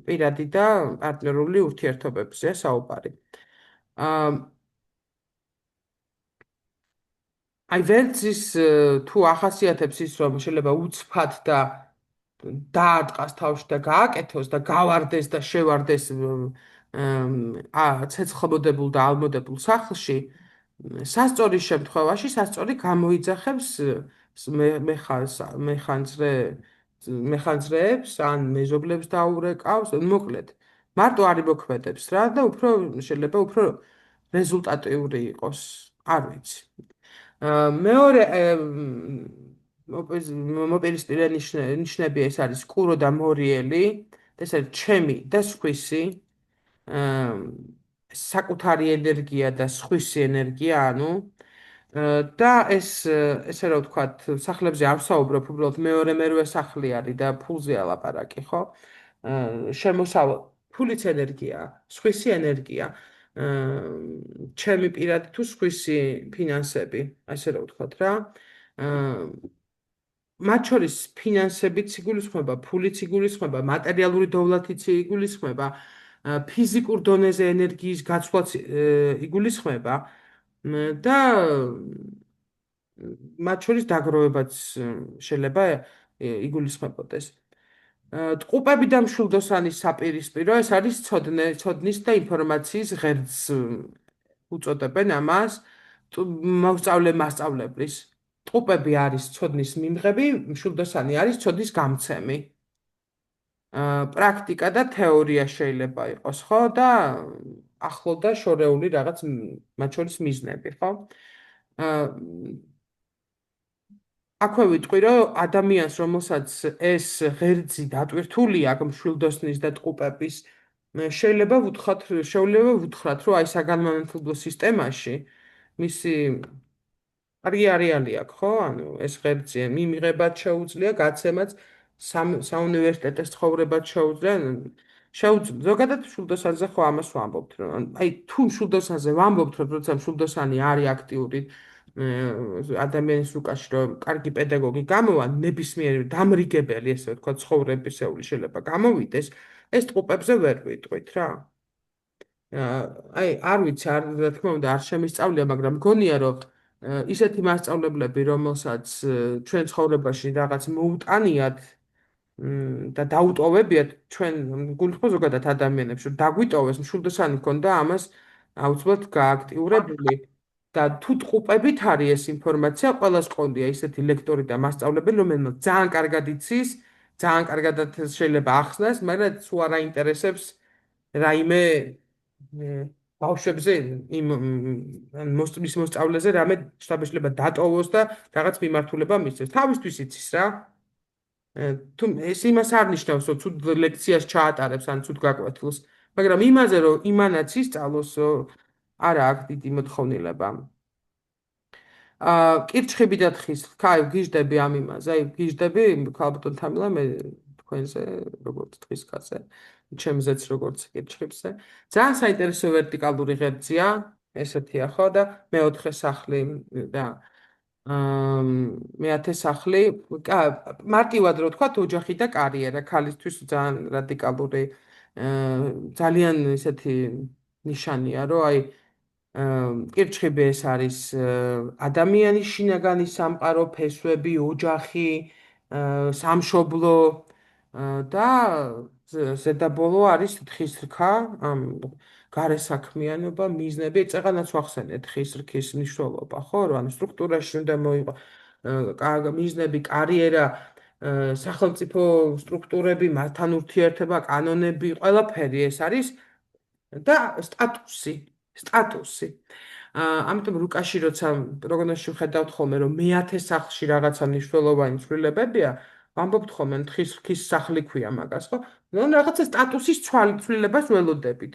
პირადი და პარტნიორული ურთიერთობებზე საუბარი. აი ვერცის თუ ახასიათებს ის, რომ შეიძლება უცბად და დაარტყას თავში და გააკეთოს და გავარდეს და შევარდეს ცეცხლმოდებულ და ალმოდებულ სახლში, სასწორის შემთხვევაში სასწორი გამოიძახებს მეხანძრეებს ან მეზობლებს დაურეკავს, მოკლედ მარტო არ იმოქმედებს რა და უფრო შეიძლება უფრო რეზულტატიური იყოს, არ ვიცი. მეორე მოპირისპირე ნიშნები ეს არის კურო და მორიელი, ეს არის ჩემი და სხვისი, საკუთარი ენერგია და სხვისი ენერგია, ანუ და ესე რა ვთქვათ, სახლებზე არ ვსაუბრობ, უბრალოდ მეორე სახლი არის და ფულზე ალაპარაკი, ხო? შემოსავალ ფულიც ენერგია, სხვისი ენერგია, ჩემი პირადი თუ სხვისი ფინანსები, ასე რა ვთქვათ რა. მათ შორის ფინანსებიც იგულისხმება, ფულიც იგულისხმება, მატერიალური დოვლათიც იგულისხმება, ფიზიკურ დონეზე ენერგიის გაცვლაც იგულისხმება და მათ შორის დაგროვებაც შეიძლება იგულისხმებოდეს. ტყუპები და მშვილდოსანის საპირისპირო, ეს არის ცოდნის და ინფორმაციის ღერძ უწოდებენ ამას, მოსწავლე-მასწავლებლის. ტყუპები არის ცოდნის მიმღები, მშვილდოსანი არის ცოდნის გამცემი. პრაქტიკა და თეორია შეიძლება იყოს, ხო? და ახლო და შორეული რაღაც მათ შორის მიზნები, ხო? აქვე ვიტყვი, რომ ადამიანს, რომელსაც ეს ღერძი დატვირთული აქვს მშვილდოსნის და ტყუპების, შეიძლება ვუთხრათ, რომ აი საგანმანათლებლო სისტემაში მისი არიალი აქვს, ხო? ანუ ეს ღერძი მიმიღებაც შეუძლია, გაცემაც საუნივერსიტეტოს ცხოვრებაც შეუძლია, ზოგადად მშვილდოსანზე ხო ამას ვამბობთ, რომ აი თუ მშვილდოსანზე ვამბობთ, რომ როცა მშვილდოსანი არის აქტიური ადამიანის უკაში, რომ კარგი პედაგოგი გამოვა, ნებისმიერი დამრიგებელი, ესე ვთქვა, ცხოვრებისეული შეიძლება გამოვიდეს, ეს ტყუპებზე ვერ ვიტყვით რა. აი, არ ვიცი, რა თქმა უნდა, არ შემისწავლია, მაგრამ მგონია, რომ ისეთი მასწავლებლები, რომელსაც ჩვენ ცხოვრებაში რაღაც მოუტანიათ და დაუტოვებიათ ჩვენ გულხო ზოგადად ადამიანებს, რომ დაგვიტოვეს, მშვილდოსანი ქონდა ამას აუცილებლად გააქტიურებული და თუ ტყუპებით არის ეს ინფორმაცია, ყველას ყოლია ისეთი ლექტორი და მასწავლებელი, რომელმაც ძალიან კარგად იცის, ძალიან კარგად შეიძლება ახსნას, მაგრამ თუ არ აინტერესებს რაიმე ბავშვებზე იმ ან მის მოსწავლეზე რამე შეიძლება დატოვოს და რაღაც მიმართულება მისცეს. თავისთვის იცის რა. თუ ეს იმას არ ნიშნავს, რომ ცუდ ლექციას ჩაატარებს ან ცუდ გაკვეთილს, მაგრამ იმაზე, რომ იმანაც ისწავლოს, არა აქვს დიდი მოთხოვნილება. კირჩხიბი და თხის, კაი, გიждები ამ იმაზე, აი გიждები ქალბატონ თამილა მე თქვენზე როგორც თხის კაცზე, ჩემზეც როგორც კირჩხიბზე. ძალიან საინტერესო ვერტიკალური ღერძია, ესეთია ხო და მეოთხე სახლი და მეათე სახლი, მარტივად რო თქვა, ოჯახი და კარიერა, ქალისთვის ძალიან რადიკალური, ძალიან ესეთი ნიშანია, რომ აი კირჩხიბი ეს არის ადამიანის შინაგანი სამყარო, ფესვები, ოჯახი, სამშობლო და ზედაბოლო არის თხის რქა, გარესაქმიანობა, მიზნები, წეღანაც ვახსენეთ თხის რქის მნიშვნელობა, ხო, რომ ანუ სტრუქტურაში უნდა მოიყო მიზნები, კარიერა, სახელმწიფო სტრუქტურები, მათთან ურთიერთობა, კანონები, ყველაფერი ეს არის და სტატუსი. ამიტომ რუკაში როცა პროგნოზში ვხედავთ ხოლმე რომ მეათე სახლში რაღაცა მნიშვნელოვანი ცვლილებებია, ვამბობთ ხოლმე თხის რქის სახლი ქვია მაგას, ხო? ნუ რაღაცა სტატუსის ცვლილებას ველოდებით.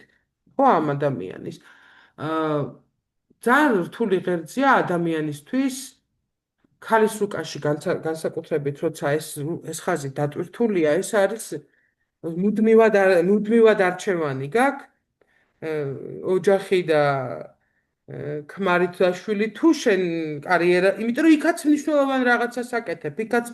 ხო ამ ადამიანის. ძალიან რთული ღერძია ადამიანისთვის ქალის რუკაში განსაკუთრებით როცა ეს ხაზი დატვირთულია, ეს არის მუდმივად არჩევანი გაქვს ოჯახი და ქმარით და შვილი თუ შენ კარიერა, იმიტომ რომ იქაც მნიშვნელოვანი რაღაცას აკეთებ, იქაც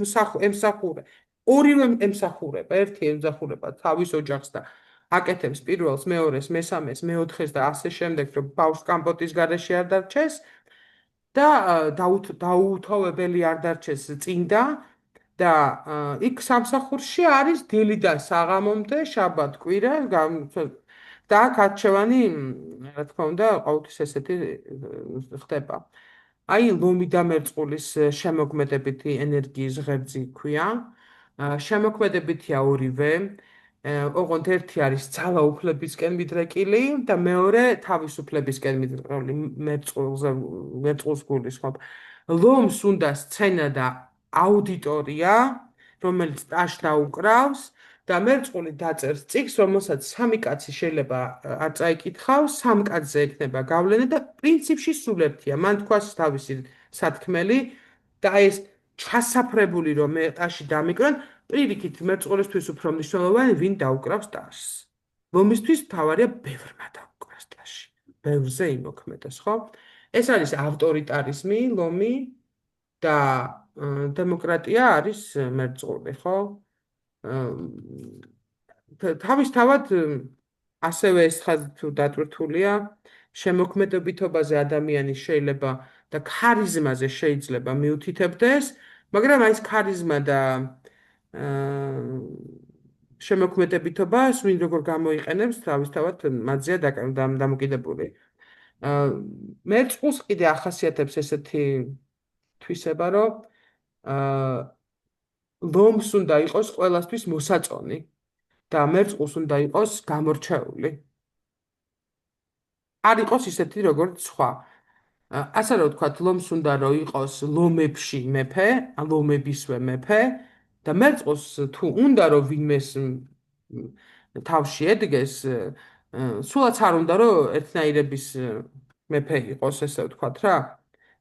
ემსახურე. ორივე ემსახურება, ერთი ემსახურება თავის ოჯახს და აკეთებს პირველს, მეორეს, მესამეს, მეოთხეს და ასე შემდეგ, რომ ბავშვს კამპოტის გარეშე არ დარჩეს და დაუთოვებელი არ დარჩეს წინდა და იქ სამსახურში არის დილიდან საღამომდე, შაბათ-კვირა და აქ არჩევანი, რა თქმა უნდა, ყოველთვის ესეთი ხდება. აი, ლომი და მერწყულის შემოქმედებითი ენერგიის ღერძი ქვია. შემოქმედებითია ორივე. ოღონდ ერთი არის ძალა უფლებისკენ მიდრეკილი და მეორე თავისუფლებისკენ მიდრეკილი მერწყულს გულისხმობ. ლომს უნდა სცენა და აუდიტორია, რომელიც ტაშ დაუკრავს და მერწყული დაწერს წიგნს, რომელსაც სამი კაცი შეიძლება არ წაიკითხავს, სამ კაცზე ექნება გავლენა და პრინციპში სულ ერთია. მან თქვას თავისი სათქმელი და ეს ჩასაფრებული რომ მე ტაში დამიკრონ, პირიქით მერწყულისთვის უფრო მნიშვნელოვანი ვინ დაუკრავს ტაშს. ლომისთვის თავარია ბევრმა დაუკრას ტაში. ბევრზე იმოქმედოს, ხო? ეს არის ავტორიტარიზმი, ლომი და დემოკრატია არის მერწყული, ხო? თავისთავად ასევე ეს ხაზი თუ დატვირთულია, შემოქმედებითობაზე ადამიანის შეიძლება და ქარიზმაზე შეიძლება მიუთითებდეს, მაგრამ აი ეს ქარიზმა და შემოქმედებითობა ვინ როგორ გამოიყენებს, თავისთავად მათზეა დამოკიდებული. მერწყულს კიდე ახასიათებს ესეთი თვისება, რომ ლომს უნდა იყოს ყველასთვის მოსაწონი და მერწყულს უნდა იყოს გამორჩეული. არ იყოს ისეთი როგორც სხვა. ასე რომ ვთქვათ, ლომს უნდა რომ იყოს ლომებში მეფე, ლომებისვე მეფე და მერწყულს თუ უნდა რომ ვინმეს თავში ედგეს, სულაც არ უნდა რომ ერთნაირების მეფე იყოს, ესე ვთქვათ რა.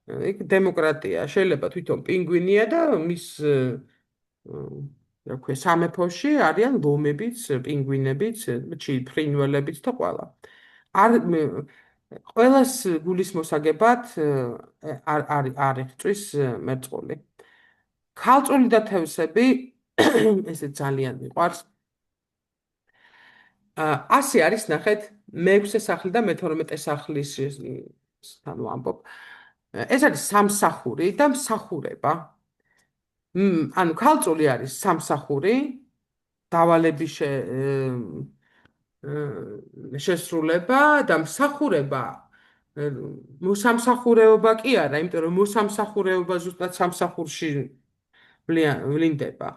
იქ დემოკრატია, შეიძლება თვითონ პინგვინია და მის რა ქვია, სამეფოში არიან ლომებიც, პინგვინებიც, ფრინველებიც და ყველა. არ ყველას გულის მოსაგებად არ იღწვის მერწყული. ქალწული და თევზები ესე ძალიან მიყვარს. ასე არის ნახეთ მე-6 სახლი და მე-12 სახლის ანუ ამბობ. ეს არის სამსახური და მსახურება. ანუ ქალწული არის სამსახური, დავალების შესრულება და მსახურება მოსამსახურეობა კი არა, იმიტომ რომ მოსამსახურეობა ზუსტად სამსახურში ვლინდება.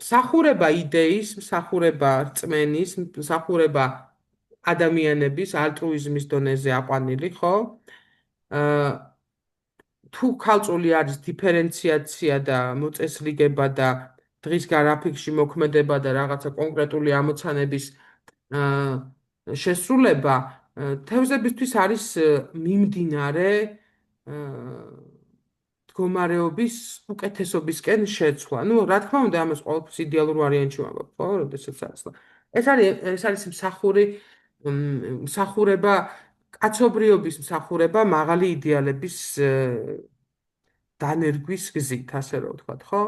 მსახურება იდეის, მსახურება რწმენის, მსახურება ადამიანების ალტრუიზმის დონეზე აყვანილი, ხო? აა თუ ქალწული არის დიფერენციაცია და მოწესრიგება და დღის გრაფიკში მოქმედება და რაღაცა კონკრეტული ამოცანების შესრულება, თევზებისთვის არის მიმდინარე მდგომარეობის უკეთესობისკენ შეცვლა. ნუ რა თქმა უნდა, ამას ყოველთვის იდეალურ ვარიანტში ვამბობ, ხო? როდესაც არის. ეს არის მსახურება, კაცობრიობის მსახურება მაღალი იდეალების დანერგვის გზით, ასე რომ ვთქვათ, ხო?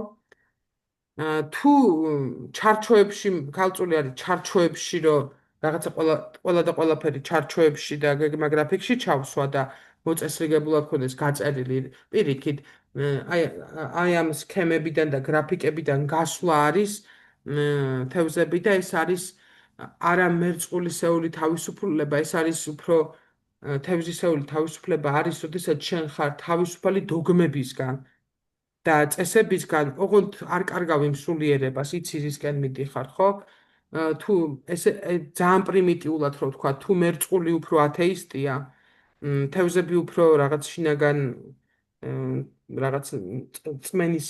თუ ჩარჩოებში ქალწული არის ჩარჩოებში, რომ რაღაცა ყველა და ყველაფერი ჩარჩოებში და გრაფიკში ჩავსვა და მოწესრიგებულად ქონდეს გაწერილი პირიქით, აი ამ სქემებიდან და გრაფიკებიდან გასვლა არის თევზები და ეს არის არა მერწყულისეული თავისუფლება, ეს არის უფრო თევზისეული თავისუფლება არის, როდესაც შენ ხარ თავისუფალი დოგმებისგან და წესებისგან, ოღონდ არ კარგავ იმ სულიერებას, იცისისკენ მიდიხარ, ხო? თუ ესე ძალიან პრიმიტიულად რო ვთქვა, თუ მერწყული უფრო ათეისტია, თევზები უფრო რაღაც შინაგან რაღაც წმენის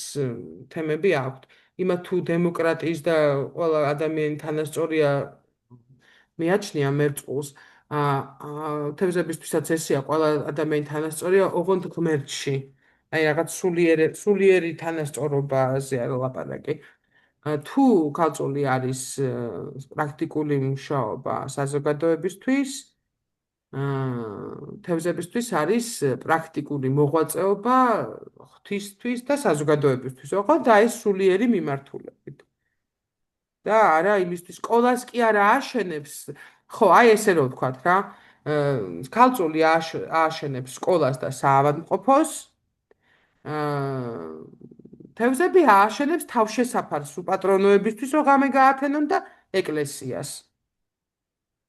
თემები აქვთ. იმათ თუ დემოკრატიის და ყველა ადამიანი თანასწორია მიაჩნია მერწყულს, თევზებისთვისაც ესეა, ყველა ადამიანი თანასწორია, ოღონდ ღმერთში. აი რაღაც სულიერი თანასწორობაზე არ ლაპარაკი. თუ ქალწული არის პრაქტიკული მუშაობა საზოგადოებისთვის, თევზებისთვის არის პრაქტიკული მოღვაწეობა ღვთისთვის და საზოგადოებისთვის, ოღონდ აი სულიერი მიმართულებით. და არა იმისთვის სკოლას კი არა აშენებს, ხო, აი ესე რომ ვთქვათ რა, ქალწული აშენებს სკოლას და საავადმყოფოს, თევზები ააშენებს თავშესაფარს უპატრონოებისთვის, რომ ღამე გაათენონ და ეკლესიას.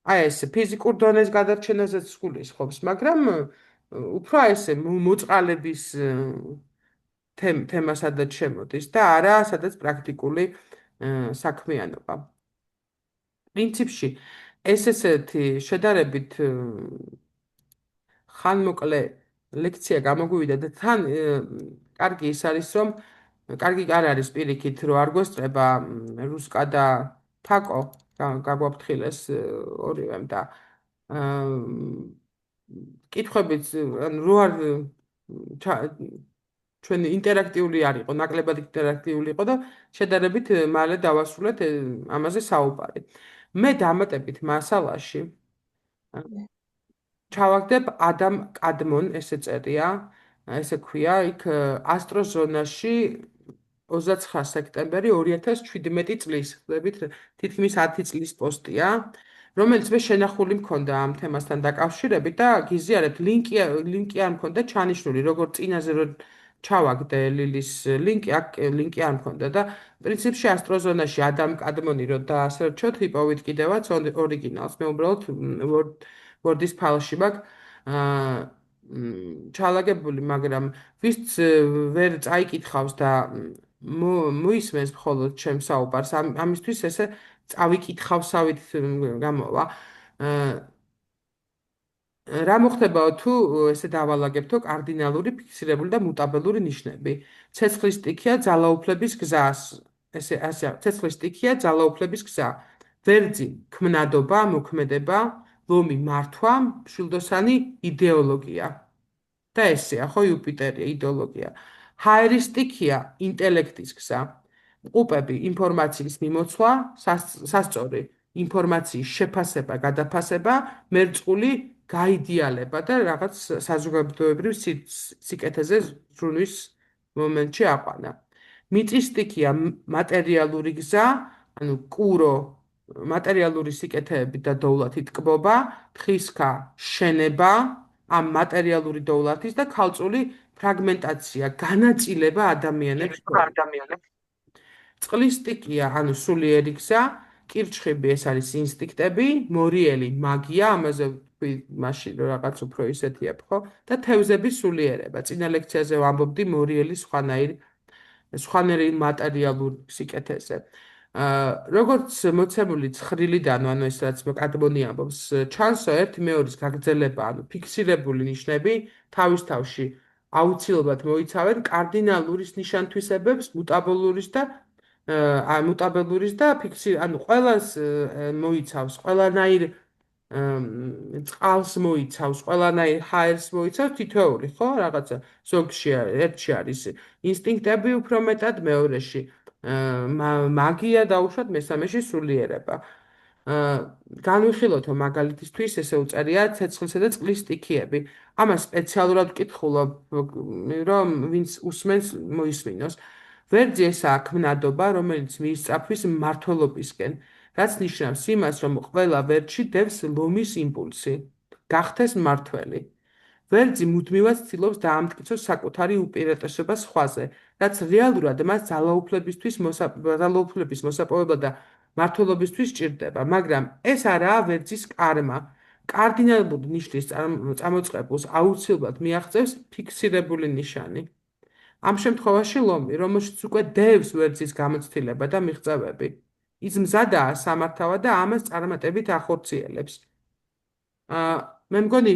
აი ეს ფიზიკურ დონეს გადარჩენაზეც გულისხმობს, მაგრამ უფრო ესე მოწყალების თემასადაც შემოდის და არა სადაც პრაქტიკული საქმიანობა. პრინციპში ესეთი შედარებით ხანმოკლე ლექცია გამოგვივიდა და თან კარგი ის არის, რომ კარგი არ არის პირიქით, რომ არ გვესწრება რუსკა და თაკო გაგვაფრთხილეს ორივემ და კითხვებიც რო არ ჩვენი ინტერაქტიული არ იყო, ნაკლებად ინტერაქტიული იყო და შედარებით მალე დავასრულეთ ამაზე საუბარი. მე დამატებით მასალაში ჩავაგდებ ადამ კადმონ, ესე წერია, ესე ქვია, იქ ასტროზონაში 29 სექტემბერი 2017 წლის, ხდებით, თითქმის 10 წლის პოსტია, რომელიც მე შენახული მქონდა ამ თემასთან დაკავშირებით და გიზიარებთ, ლინკი არ მქონდა ჩანიშნული, როგორც წინაზე რომ ჩავაგდე ლილის ლინკი, აქ ლინკი არ მქონდა და პრინციპში ასტროზონაში ადამ კადმონი რომ დაასერჩოთ, იპოვით კიდევაც ორიგინალს. მე უბრალოდ Word-ის ფაილში მაქვს ჩალაგებული, მაგრამ ვინც ვერ წაიკითხავს და მოისმენს მხოლოდ ჩემს საუბარს, ამისთვის ესე წავიკითხავსავით გამოვა. რა მოხდებაო თუ ესე დავალაგებთო კარდინალური, ფიქსირებული და მუტაბელური ნიშნები. ცეცხლის სტიქია ძალაუფლების გზას. ცეცხლის სტიქია ძალაუფლების გზა. ვერძი ქმნადობა, მოქმედება, ლომი მართვა, მშვილდოსანი იდეოლოგია. და ესეა, ხო, იუპიტერია იდეოლოგია. ჰაერის სტიქია ინტელექტის გზა. ყუპები ინფორმაციის მიმოცვლა, სასწორი ინფორმაციის შეფასება, გადაფასება, მერწყული გაიდიალება და რაღაც საზოგადოებრივ სიკეთეზე ზრუნვის მომენტში აყვანა. მიწისტიქია მატერიალური გზა, ანუ კურო მატერიალური სიკეთეებით და დოვლათით ტკბობა, თხისქა შენება ამ მატერიალური დოვლათის და ქალწული ფრაგმენტაცია, განაწილება ადამიანებს შორის. წყლის სტიქია, ანუ სულიერი გზა, კირჩხიბი ეს არის ინსტინქტები, მორიელი მაგია, ამაზე ვთქვი მაშინ რომ რაღაც უფრო ისეთია, ხო? და თევზების სულიერება. წინა ლექციაზე ვამბობდი მორიელი სხვანაირი მატერიალურ სიკეთეზე. როგორც მოცემული ცხრილიდან, ანუ ეს რაც კადმონი ამბობს, ჩანსო ერთი მეორის გაგრძელება, ანუ ფიქსირებული ნიშნები თავის თავში აუცილებლად მოიცავენ კარდინალურის ნიშანთვისებებს, მუტაბელურის და ანუ ყველას მოიცავს, ყველანაირ წყალს მოიცავს, ყველანაირ ჰაერს მოიცავს თითოეული, ხო? რაღაცა ზოგში ერთში არის ინსტინქტები უფრო მეტად, მეორეში მაგია დაუშვათ, მესამეში სულიერება. განვიხილოთო მაგალითისთვის ესე უწერია ცეცხლისა და წყლის სტიქიები. ამას სპეციალურად ვკითხულობ, რომ ვინც უსმენს მოისმინოს. ვერძი ესაა ქმნადობა, რომელიც მიისწრაფვის მმართველობისკენ, რაც ნიშნავს იმას, რომ ყველა ვერჯში დევს ლომის იმპულსი, გახდეს მმართველი. ვერძი მუდმივად ცდილობს დაამტკიცოს საკუთარი უპირატესობა სხვაზე, რაც რეალურად მას ძალაუფლების მოსაპოვებლად და მმართველობისთვის სჭირდება, მაგრამ ეს არაა ვერძის კარმა. კარდინალური ნიშნის წამოწყებულს აუცილებლად მიაღწევს ფიქსირებული ნიშანი. ამ შემთხვევაში ლომი, რომელშიც უკვე დევს ვერძის გამოცდილება და მიღწევები, ის მზადაა სამართავად და ამას წარმატებით ახორციელებს. მე მგონი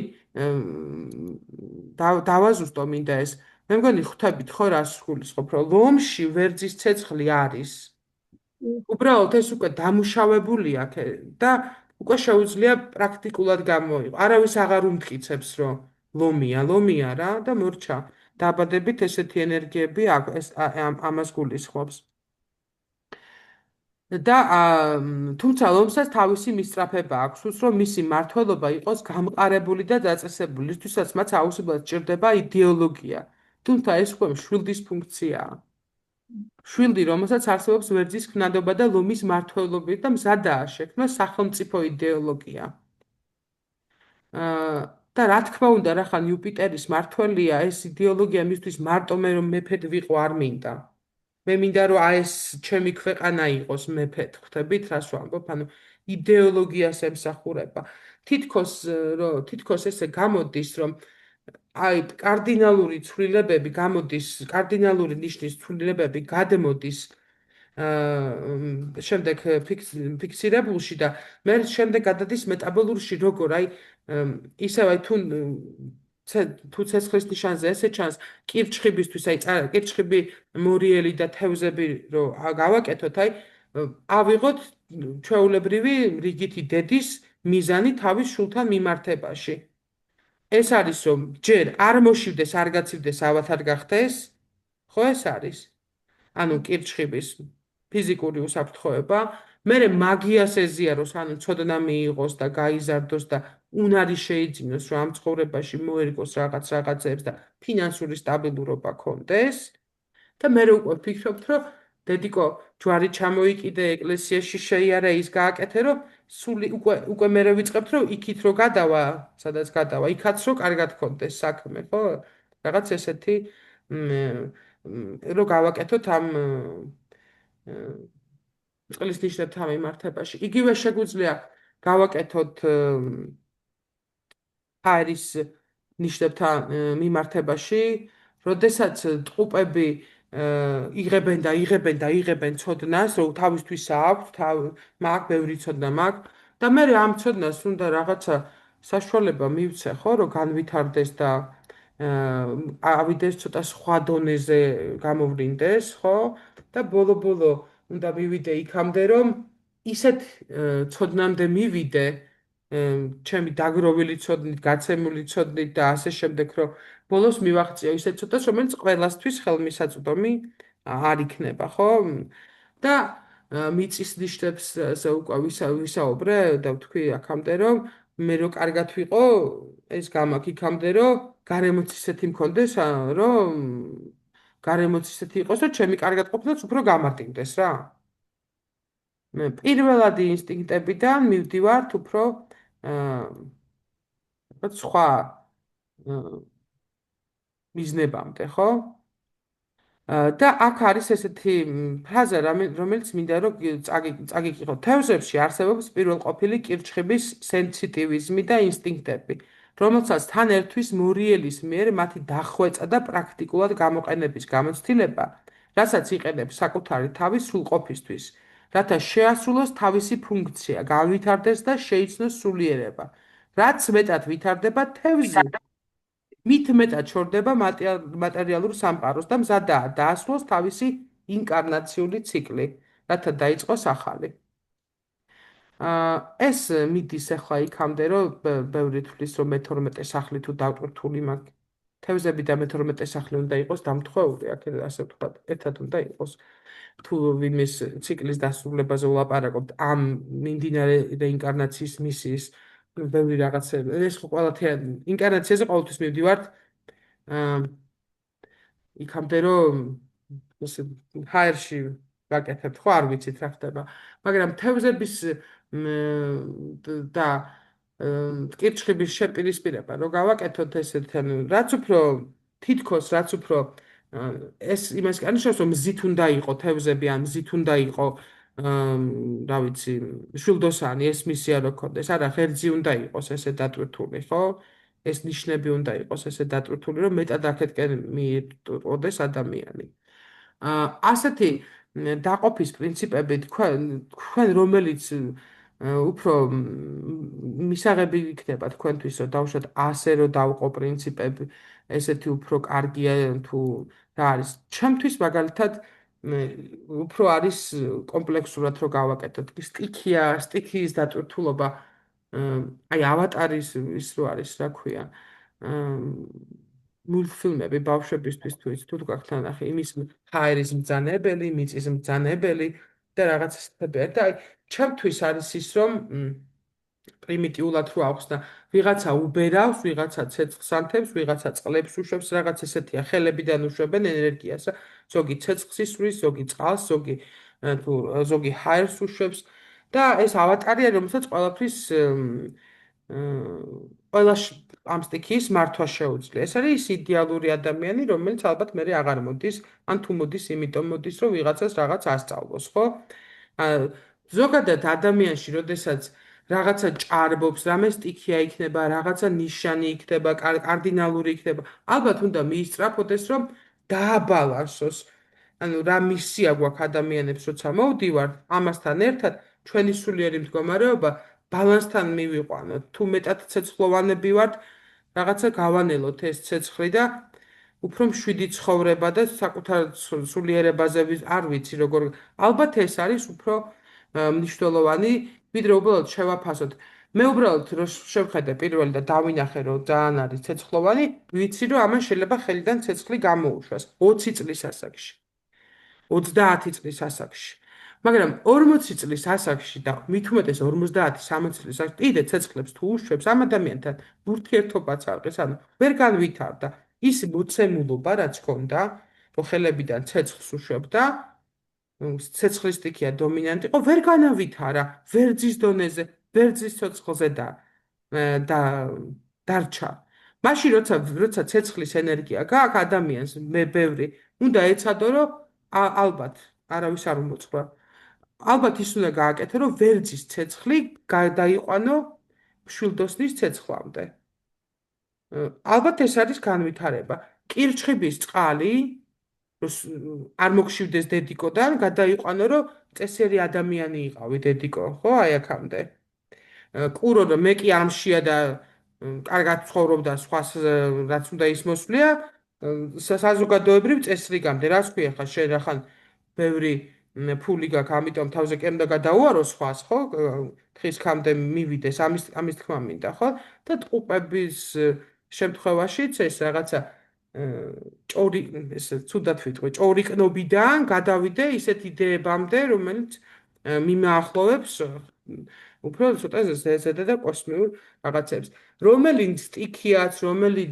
დავაზუსტო მინდა ეს. მე მგონი ხვდებით ხო რას გულისხმობ, რომ ლომში ვერძის ცეცხლი არის. უბრალოდ ეს უკვე დამუშავებულია და უკვე შეუძლია პრაქტიკულად გამოიყო. არავის აღარ უმტკიცებს, რომ ლომია რა და მორჩა. დაბადებით ესეთი ენერგიები ამას გულისხმობს. და თუმცა ლომსაც თავისი მისწრაფება აქვს, რომ მისი მმართველობა იყოს გამყარებული და დაწესებული, რისთვისაც მათ აუცილებლად სჭირდება იდეოლოგია. თუმცა ეს უკვე მშვილდის ფუნქციაა. მშვილდი, რომელსაც არსებობს ვერძის ქმნადობა და ლომის მმართველობით და მზადაა შექმნა სახელმწიფო იდეოლოგია. და რა თქმა უნდა, რახან იუპიტერის მმართველია, ეს იდეოლოგია მისთვის მარტო მე რომ მეფედ ვიყო არ მინდა. მე მინდა რომ ეს ჩემი ქვეყანა იყოს მეფედ, ხვდებით რას ვამბობ? ანუ იდეოლოგიას ემსახურება. თითქოს ესე გამოდის, რომ აი კარდინალური ცვლილებები გამოდის, კარდინალური ნიშნის ცვლილებები გადმოდის შემდეგ ფიქსირებულში და მე შემდეგ გადადის მეტაბოლურში როგორ აი ისევ აი თუ ცეცხლის ნიშანზე ესე ჩანს კირჩხიბისთვის აი კირჩხიბი მორიელი და თევზები რო გავაკეთოთ აი ავიღოთ ჩვეულებრივი რიგითი დედის მიზანი თავის შულთან მიმართებაში ეს არის რომ ჯერ არ მოშივდეს არ გაცივდეს ავათ არ გახდეს ხო ეს არის ანუ კირჩხიბის ფიზიკური უსაფრთხოება, მე მაგიას ეზიაროს, ანუ ცოდნა მიიღოს და გაიზარდოს და უნარი შეიძინოს, რომ ამ ცხოვრებაში მოერგოს რაღაცებს და ფინანსური სტაბილურობა კონდეს. და მე უკვე ვფიქრობთ, რომ დედიკო ჯვარი ჩამოიკიდე ეკლესიაში შეიარა ის გააკეთე, რომ სული უკვე მე ვიწყებთ, რომ იქით რო გადავა, სადაც გადავა, იქაც რო კარგად კონდეს საქმე, ხო? რაღაც ესეთი რო გავაკეთოთ ამ წყლის ნიშნებთან მიმართებაში. იგივე შეგვიძლია გავაკეთოთ ჰაერის ნიშნებთან მიმართებაში, როდესაც ტყუპები იღებენ ცოდნას, რომ თავისთვის აქვს, მაგ ბევრი ცოდნა მაქვს და მე ამ ცოდნას უნდა რაღაცა საშუალება მივცე, ხო, რომ განვითარდეს და ავიდეს ცოტა სხვა დონეზე გამოვლინდეს, ხო? და ბოლო-ბოლო უნდა მივიდე იქამდე, რომ ისეთ ცოდნამდე მივიდე, ჩემი დაგროვილი ცოდნით, გაცემული ცოდნით და ასე შემდეგ, რომ ბოლოს მივაღწიო ისეთ ცოდნას, რომელიც ყველასთვის ხელმისაწვდომი არ იქნება, ხო? და მიწის ნიშნებს უკვე ვისაუბრე და ვთქვი აქამდე რომ მე რო კარგად ვიყო ეს გამაქ იქამდე რომ გარემოც ისეთი მქონდეს რომ გარემოც ისეთი იყოს რომ ჩემი კარგად ყოფნაც უფრო გამარტივდეს რა მე პირველადი ინსტინქტებიდან მივდივართ უფრო სხვა მიზნებამდე ხო და აქ არის ესეთი ფრაზა, რომელიც მინდა რომ წაგიკითხოთ. თევზებში არსებობს პირველყოფილი კირჩხიბის სენსიტივიზმი და ინსტინქტები, რომელსაც თან ერთვის მორიელის მიერ მათი დახვეწა და პრაქტიკულად გამოყენების გამოცდილება, რასაც იყენებს საკუთარი თავის სრულყოფისთვის, რათა შეასრულოს თავისი ფუნქცია, განვითარდეს და შეიცნოს სულიერება. რაც მეტად ვითარდება თევზი, მით მეტად ჩორდება მატერიალურ სამყაროს და მზადაა დაასრულოს თავისი ინკარნაციული ციკლი, რათა დაიწყოს ახალი. ეს მიდის ახლა იქამდე, რომ ბევრი თვლის, რომ მე-12 სახლი თუ დაკვრთული მაქვს. თევზები და მე-12 სახლი უნდა იყოს დამთხოვური, აქ ასე ვთქვათ, ერთად უნდა იყოს. თუ ვინმეს ციკლის დასრულებაზე ვლაპარაკობთ, ამ მიმდინარე რეინკარნაციის მისიის ბევრი რაღაცები. ეს ხო ყველათაიან ინკარნაციაზე ყოველთვის მივდივართ იქამდე რომ ესე ჰაერში ვაკეთებთ ხო არ ვიცით რა ხდება მაგრამ თევზების და კირჩხიბის შეპირისპირება რო გავაკეთოთ ესეთ ანუ რაც უფრო ეს იმას კი არნიშნავს რომ მზით უნდა იყო თევზები ან მზით უნდა იყო რა ვიცი შვილდოსანი ეს მისია რო ქონდეს არა ღერძი უნდა იყოს ესე დატვირთული ხო ეს ნიშნები უნდა იყოს ესე დატვირთული, რომ მეტად აქეთკენ მიიტყოდეს ადამიანი. ასეთი დაყოფის პრინციპები თქვენ რომელიც უფრო მისაღები იქნება თქვენთვის, რომ დავუშვათ ასე რომ დავყო პრინციპები, ესეთი უფრო კარგია თუ რა არის. ჩემთვის მაგალითად უფრო არის კომპლექსურად რო გავაკეთოთ. სტიქიის დატვირთულობა აი ავატარის ის რო არის, რა ქვია, მულტფილმები ბავშვებისთვის თუ გაქვთ ნახე, იმის ჰაერის მბრძანებელი, მიწის მბრძანებელი და რაღაც ისეთები. და აი ჩემთვის არის ის, რომ პრიმიტიულად რო ახსნა, ვიღაცა უბერავს, ვიღაცა ცეცხლს ანთებს, ვიღაცა წყლებს უშვებს, რაღაც ესეთია, ხელებიდან უშვებენ ენერგიას. ზოგი ცეცხლს ისვრის, ზოგი წყალს, თუ ზოგი ჰაერს უშვებს და ეს ავატარია, რომელსაც ყველაფრის ყველა ამ სტიქიის მართვა შეუძლია. ეს არის იდეალური ადამიანი, რომელიც ალბათ მე აღარ მოდის, ან თუ მოდის, იმიტომ მოდის, რომ ვიღაცას რაღაც ასწავლოს, ხო? ზოგადად ადამიანში, როდესაც რაღაცა ჭარბობს, რამე სტიქია იქნება, რაღაცა ნიშანი იქნება, კარდინალური იქნება, ალბათ უნდა მიისწრაფოდეს, რომ დააბალანსოს. ანუ რა მისია გვაქვს ადამიანებს, როცა მოვდივართ, ამასთან ერთად ჩვენი სულიერი მდგომარეობა ბალანსთან მივიყვანოთ. თუ მეტად ცეცხლოვანები ვართ, რაღაცა გავანელოთ ეს ცეცხლი და უფრო მშვიდი ცხოვრება და საკუთარ სულიერებაზე არ ვიცი როგორ. ალბათ ეს არის უფრო მნიშვნელოვანი, ვიდრე უბრალოდ შევაფასოთ. მე უბრალოდ რო შევხედე პირველი და დავინახე რომ ძალიან არის ცეცხლოვანი, ვიცი რომ ამან შეიძლება ხელიდან ცეცხლი გამოუშვას 20 წლის ასაკში. 30 წლის ასაკში. მაგრამ 40 წლის ასაკში და მით უმეტეს 50-60 წლის ასაკში კიდე ცეცხლებს თუ უშვებს ამ ადამიანთან ურთიერთობაც აღეს, ანუ ვერ განვითარდა ის მოცემულობა, რაც ჰქონდა, რომ ხელებიდან ცეცხლს უშვებდა, ცეცხლის სტიქია დომინანტი იყო, ვერ განავითარა ვერძის დონეზე, ვერძის ცოცხლზე და დარჩა. მაშინ როცა ცეცხლის ენერგია გააქვს ადამიანს მე ბევრი უნდა ეცადო რომ ალბათ არავის არ უმოწყვა. ალბათ ის უნდა გააკეთო, რომ ვერძის ცეცხლი გადაიყვანო მშვილდოსნის ცეცხლამდე. ალბათ ეს არის განვითარება. კირჩხიბის წყალი არ მოგშივდეს დედიკოდან, გადაიყვანო, რომ წესიერი ადამიანი იყავი დედიკო, ხო, აი აქამდე. კურო და მე კი ამშია და კარგად ცხოვრობდა სხვას რაც უნდა ის მოსვლია, საზოგადოებრივ წესრიგამდე, რაც ქვია ხა შენ რახან ბევრი ფული გაქვს, ამიტომ თავზე კი უნდა გადაუარო სხვას, ხო? თხისქამდე მივიდეს, ამის თქმა მინდა, ხო? და ტყუპების შემთხვევაშიც ეს რაღაცა ჭორი ეს ცუდად ვიტყვი, ჭორიკნობიდან გადავიდე ისეთ იდეებამდე, რომელიც მიმაახლოვებს უფრო ცოტა ზედა და კოსმიურ რაღაცებს. რომელი სტიქიაც, რომელი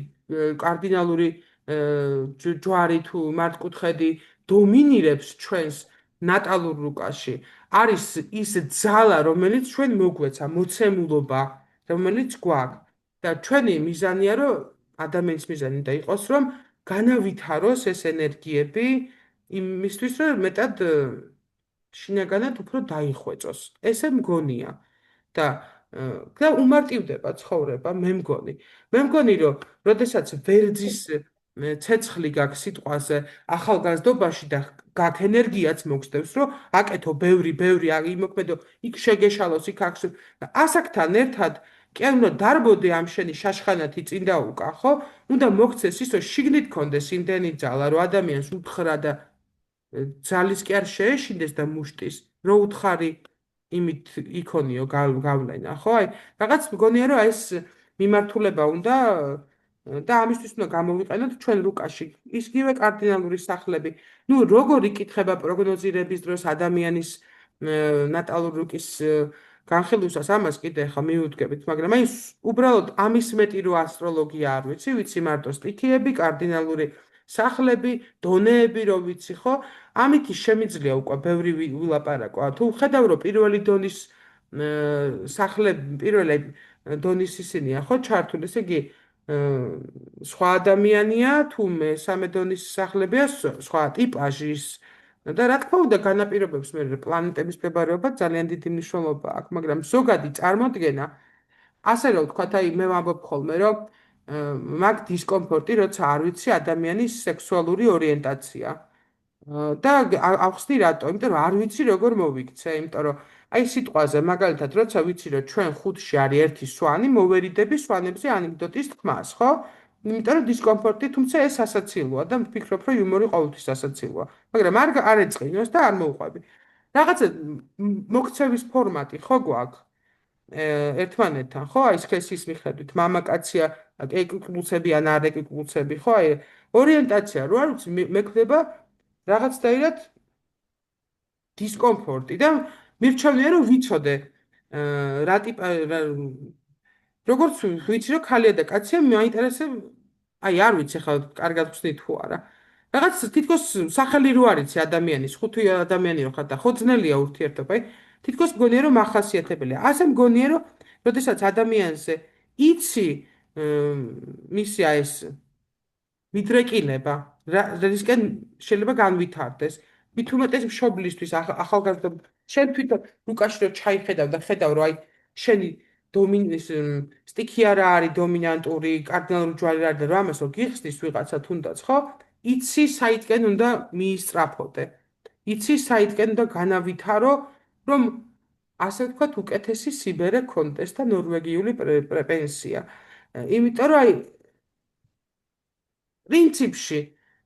კარდინალური ჯვარი თუ მართკუთხედი დომინირებს ჩვენს ნატალურ რუკაში, არის ის ძალა, რომელიც ჩვენ მოგვეცა, მოცემულობა, რომელიც გვაქვს. და ჩვენი მიზანია, რომ ადამიანის მიზანი და იყოს, რომ განავითაროს ეს ენერგიები იმისთვის, რომ მეტად შინაგანად უფრო დაიხვეწოს. ესე მგონია. და და უმარტივდება ცხოვრება, მე მგონი. მე მგონი, რომ როდესაც ვერძის ცეცხლი გაქვს სიტყვაზე ახალგაზრდობაში და გაქვს ენერგიაც მოგწდევს, რომ აკეთო ბევრი იმოქმედო, იქ შეგეშალოს, იქ აქ და ასაკთან ერთად კი არ უნდა დარბოდე ამ შენი შაშხანათი წინ დაუკა, ხო? უნდა მოგცეს ის, რომ შიგნით კონდეს იმდენი ძალა, რომ ადამიანს უთხრა და ძალის კი არ შეეშინდეს და მუშტის, რო უთხარი იმით იქონიო გავლენა, ხო? აი, რაღაც მგონია, რომ ეს მიმართულება უნდა და ამისთვის უნდა გამოვიყენოთ ჩვენ რუკაში ისგივე კარდინალური სახლები. ნუ როგორ იკითხება პროგნოზირების დროს ადამიანის ნატალურ რუკის განხილვისას ამას კიდე ხა მიუდგებით, მაგრამ აი უბრალოდ ამის მეტი რო ასტროლოგია არ ვიცი მარტო სტიქიები, კარდინალური სახლები, დონეები რო ვიცი, ხო? ამით შემიძლია უკვე ბევრი ვილაპარაკო. თუ ხედავ რომ პირველი დონის სახლები, პირველი დონის ისინია, ხო, ჩართული, ესე იგი სხვა ადამიანია, თუ მესამე დონის სახლებია სხვა ტიპაჟის და რა თქმა უნდა განაპირობებს მე პლანეტების მდებარეობა ძალიან დიდი მნიშვნელობა აქვს, მაგრამ ზოგადი წარმოდგენა ასე რომ ვთქვათ, აი მე ვამბობ ხოლმე, რომ მაგ დისკომფორტი, როცა არ ვიცი ადამიანის სექსუალური ორიენტაცია. და ახსნი რატო? იმიტომ რომ არ ვიცი როგორ მოვიქცე, იმიტომ რომ აი სიტყვაზე მაგალითად როცა ვიცი რომ ჩვენ ხუთში არის ერთი სვანი, მოვერიდები სვანებზე ანეკდოტის თქმას, ხო? იმიტომ რომ დისკომფორტი, თუმცა ეს ასაცილოა და ვფიქრობ რომ იუმორი ყოველთვის ასაცილოა. მაგრამ არ ეწყინოს და არ მოვყვები. რაღაცა მოქცევის ფორმატი ხო გვაქვს? ერთმანეთთან, ხო? აი სქესის მიხედვით, მამაკაცია, ეკიკულცები ან არ ეკიკულცები, ხო? აი ორიენტაცია რო არ ვიცი, მექნება რაღაცნაირად დისკომფორტი და მირჩევნია რომ ვიცოდე რა ტიპა როგორც ვიცი რომ ქალია და კაცია მაინტერესებს აი არ ვიცი ხა კარგად ვხსნი თუ არა რაღაც თითქოს სახელი რო არიცი ადამიანის ხუთი ადამიანი რო ხარ და ხოძნელია ურთიერთობა აი თითქოს მგონია რომ ახასიათებელია ასე მგონია რომ როდესაც ადამიანზე იცი მისია ეს მიდრეკილება, რისკენ შეიძლება განვითარდეს. მით უმეტეს მშობლისთვის ახალგაზრდა შენ თვითონ ლუკაში რო ჩაიხედავ და ხედავ რომ აი შენი დომინის სტიქი არა არის დომინანტური, კარდინალური ჯვარი რა არის და რა ამას რო გიხსნის ვიღაცა თუნდაც, ხო? იცი საითკენ უნდა მიისწრაფოდე. იცი საითკენ უნდა განავითარო, რომ ასე ვთქვათ, უკეთესი სიბერე კონდეს და ნორვეგიული პრეპენსია. იმიტომ რომ აი პრინციპში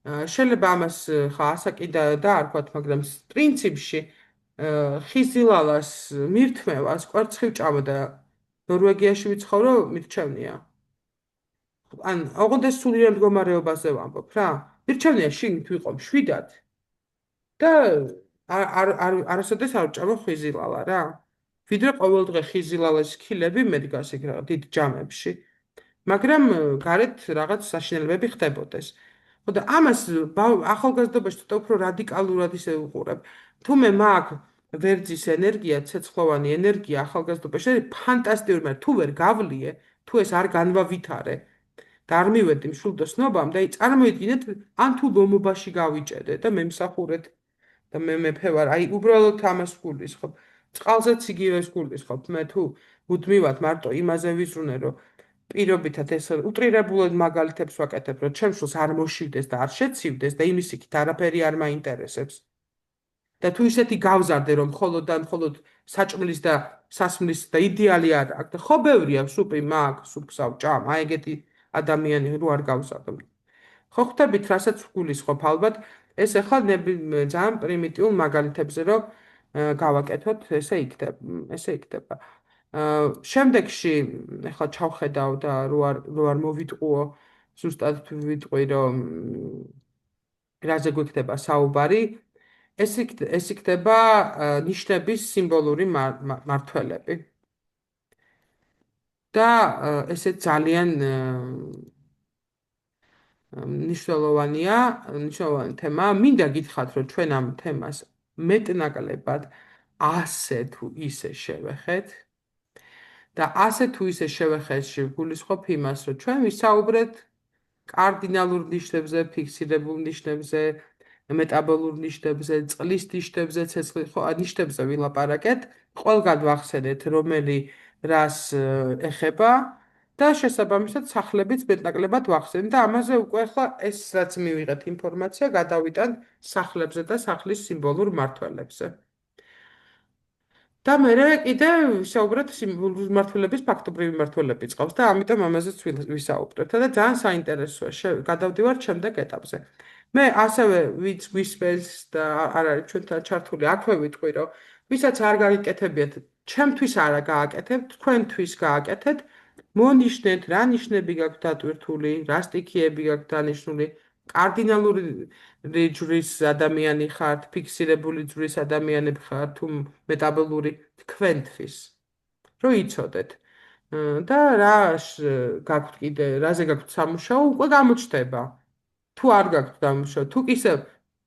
შეიძლება ამას ხა ასაკი და დაარქვათ, მაგრამ პრინციპში ხიზილალას მირთმევას კვერცხი ვჭამო და ნორვეგიაში ვიცხოვრო მირჩევნია. ან ოღონდ ეს სულიერ მდგომარეობაზე ვამბობ რა. მირჩევნია შიგნით ვიყო მშვიდად და არასოდეს არ ვჭამო ხიზილალა რა. ვიდრე ყოველდღე ხიზილალას ქილები მედგას იქ რა დიდ ჯამებში. მაგრამ გარეთ რაღაც საშინელებები ხდებოდეს. ხო და ამას ახალგაზრდობაში ცოტა უფრო რადიკალურად ისე უყურებ. თუ მე მაქვს ვერძის ენერგია, ცეცხლოვანი ენერგია ახალგაზრდობაში, ფანტასტიკური, მაგრამ თუ ვერ გავლიე, თუ ეს არ განვავითარე და არ მივედი მშვილდოსნობამ და წარმოიდგინეთ, ან თუ ლომობაში გავიჭედე და მემსახურეთ და მე მეფე ვარ, აი უბრალოდ ამას გულისხმობ. წყალზეც იგივეს გულისხმობ. მე თუ მუდმივად მარტო იმაზე ვიზრუნე, რომ პირობითად ეს უტრირებულად მაგალითებს ვაკეთებ, რომ ჩემს შულს არ მოშივდეს და არ შეცივდეს და იმის იქით არაფერი არ მაინტერესებს. და თუ ისეთი გავზარდე, რომ მხოლოდ და მხოლოდ საჭმლის და სასმლის და იდეალი არ აქვს და ხო ბევრია სუპი მაგ, სუპსავ ჭამ, აი ეგეთი ადამიანი რო არ გავზარდო. ხო ხვდებით, რასაც ვგულისხმობ ალბათ, ეს ახლა ძალიან პრიმიტიულ მაგალითებზე რომ გავაკეთოთ, ესე იქნება. შემდეგში ახლა ჩავხედავ და რო არ მოვიტყუო ზუსტად ვიტყვი, რომ რაზე გვექნება საუბარი, ეს იქნება ნიშნების სიმბოლური მართველები. და ესე ძალიან მნიშვნელოვანი თემა. მინდა გითხრათ, რომ ჩვენ ამ თემას მეტნაკლებად ასე თუ ისე შევეხეთ და ასე თუ ისე შევეხეთში გულისხმობ იმას, რომ ჩვენ ვისაუბრეთ კარდინალურ ნიშნებზე, ფიქსირებულ ნიშნებზე, მეტაბოლურ ნიშნებზე, წყლის ნიშნებზე, ცეცხლის ნიშნებზე ვილაპარაკეთ, ყველგან ვახსენეთ, რომელი რას ეხება და შესაბამისად სახლებიც მეტნაკლებად ვახსენეთ და ამაზე უკვე ახლა ეს რაც მივიღეთ ინფორმაცია გადავიტან სახლებზე და სახლის სიმბოლურ მმართველებზე. და მე კიდე ვისაუბრეთ მმართველების ფაქტობრივი მმართველები წავს და ამიტომ ამაზეც ვისაუბრეთ და ძალიან საინტერესოა. გადავდივართ შემდეგ ეტაპზე. მე ასევე ვიც ვისმენს და არ არის ჩვენთან ჩართული, აქვე ვიტყვი, რომ ვისაც არ გაგიკეთებიათ, ჩემთვის არა გააკეთებთ, თქვენთვის გააკეთეთ, მონიშნეთ, რა ნიშნები გაქვთ დატვირთული, რა სტიქიები გაქვთ დანიშნული, კარდინალური ჯვრის ადამიანი ხართ, ფიქსირებული ჯვრის ადამიანები ხართ, თუ მეტაბოლური თქვენთვის, რომ იცოდეთ. და რა გაქვთ კიდე, რაზე გაქვთ სამუშაო, უკვე გამოჩნდება. თუ არ გაქვთ სამუშაო, თუ ისევ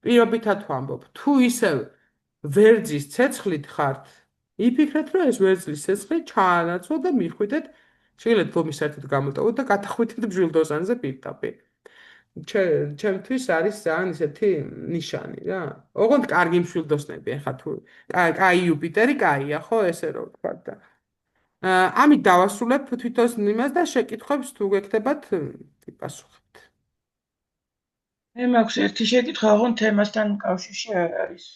პირობითად ვამბობ, თუ ისევ ვერძის ცეცხლით ხართ, იფიქრეთ, რომ ეს ვერძის ცეცხლი ჩაანაცვლოთ და მიხვიდეთ, შეიძლება ლომის საერთოდ გამოტოვოთ და გადახვიდეთ ბჟილდოზანზე პირდაპირ. ჩემთვის არის ძალიან ისეთი ნიშანი რა. ოღონდ კარგი მშვილდოსნები ახლა თუ კაი იუპიტერი კაია ხო ესე რომ ვთქვა და ამით დავასრულებ თვითონ იმას და შეკითხვებს თუ გექნებათ ვიპასუხებთ. მე მაქვს ერთი შეკითხვა, ოღონდ თემასთან კავშირში არ არის.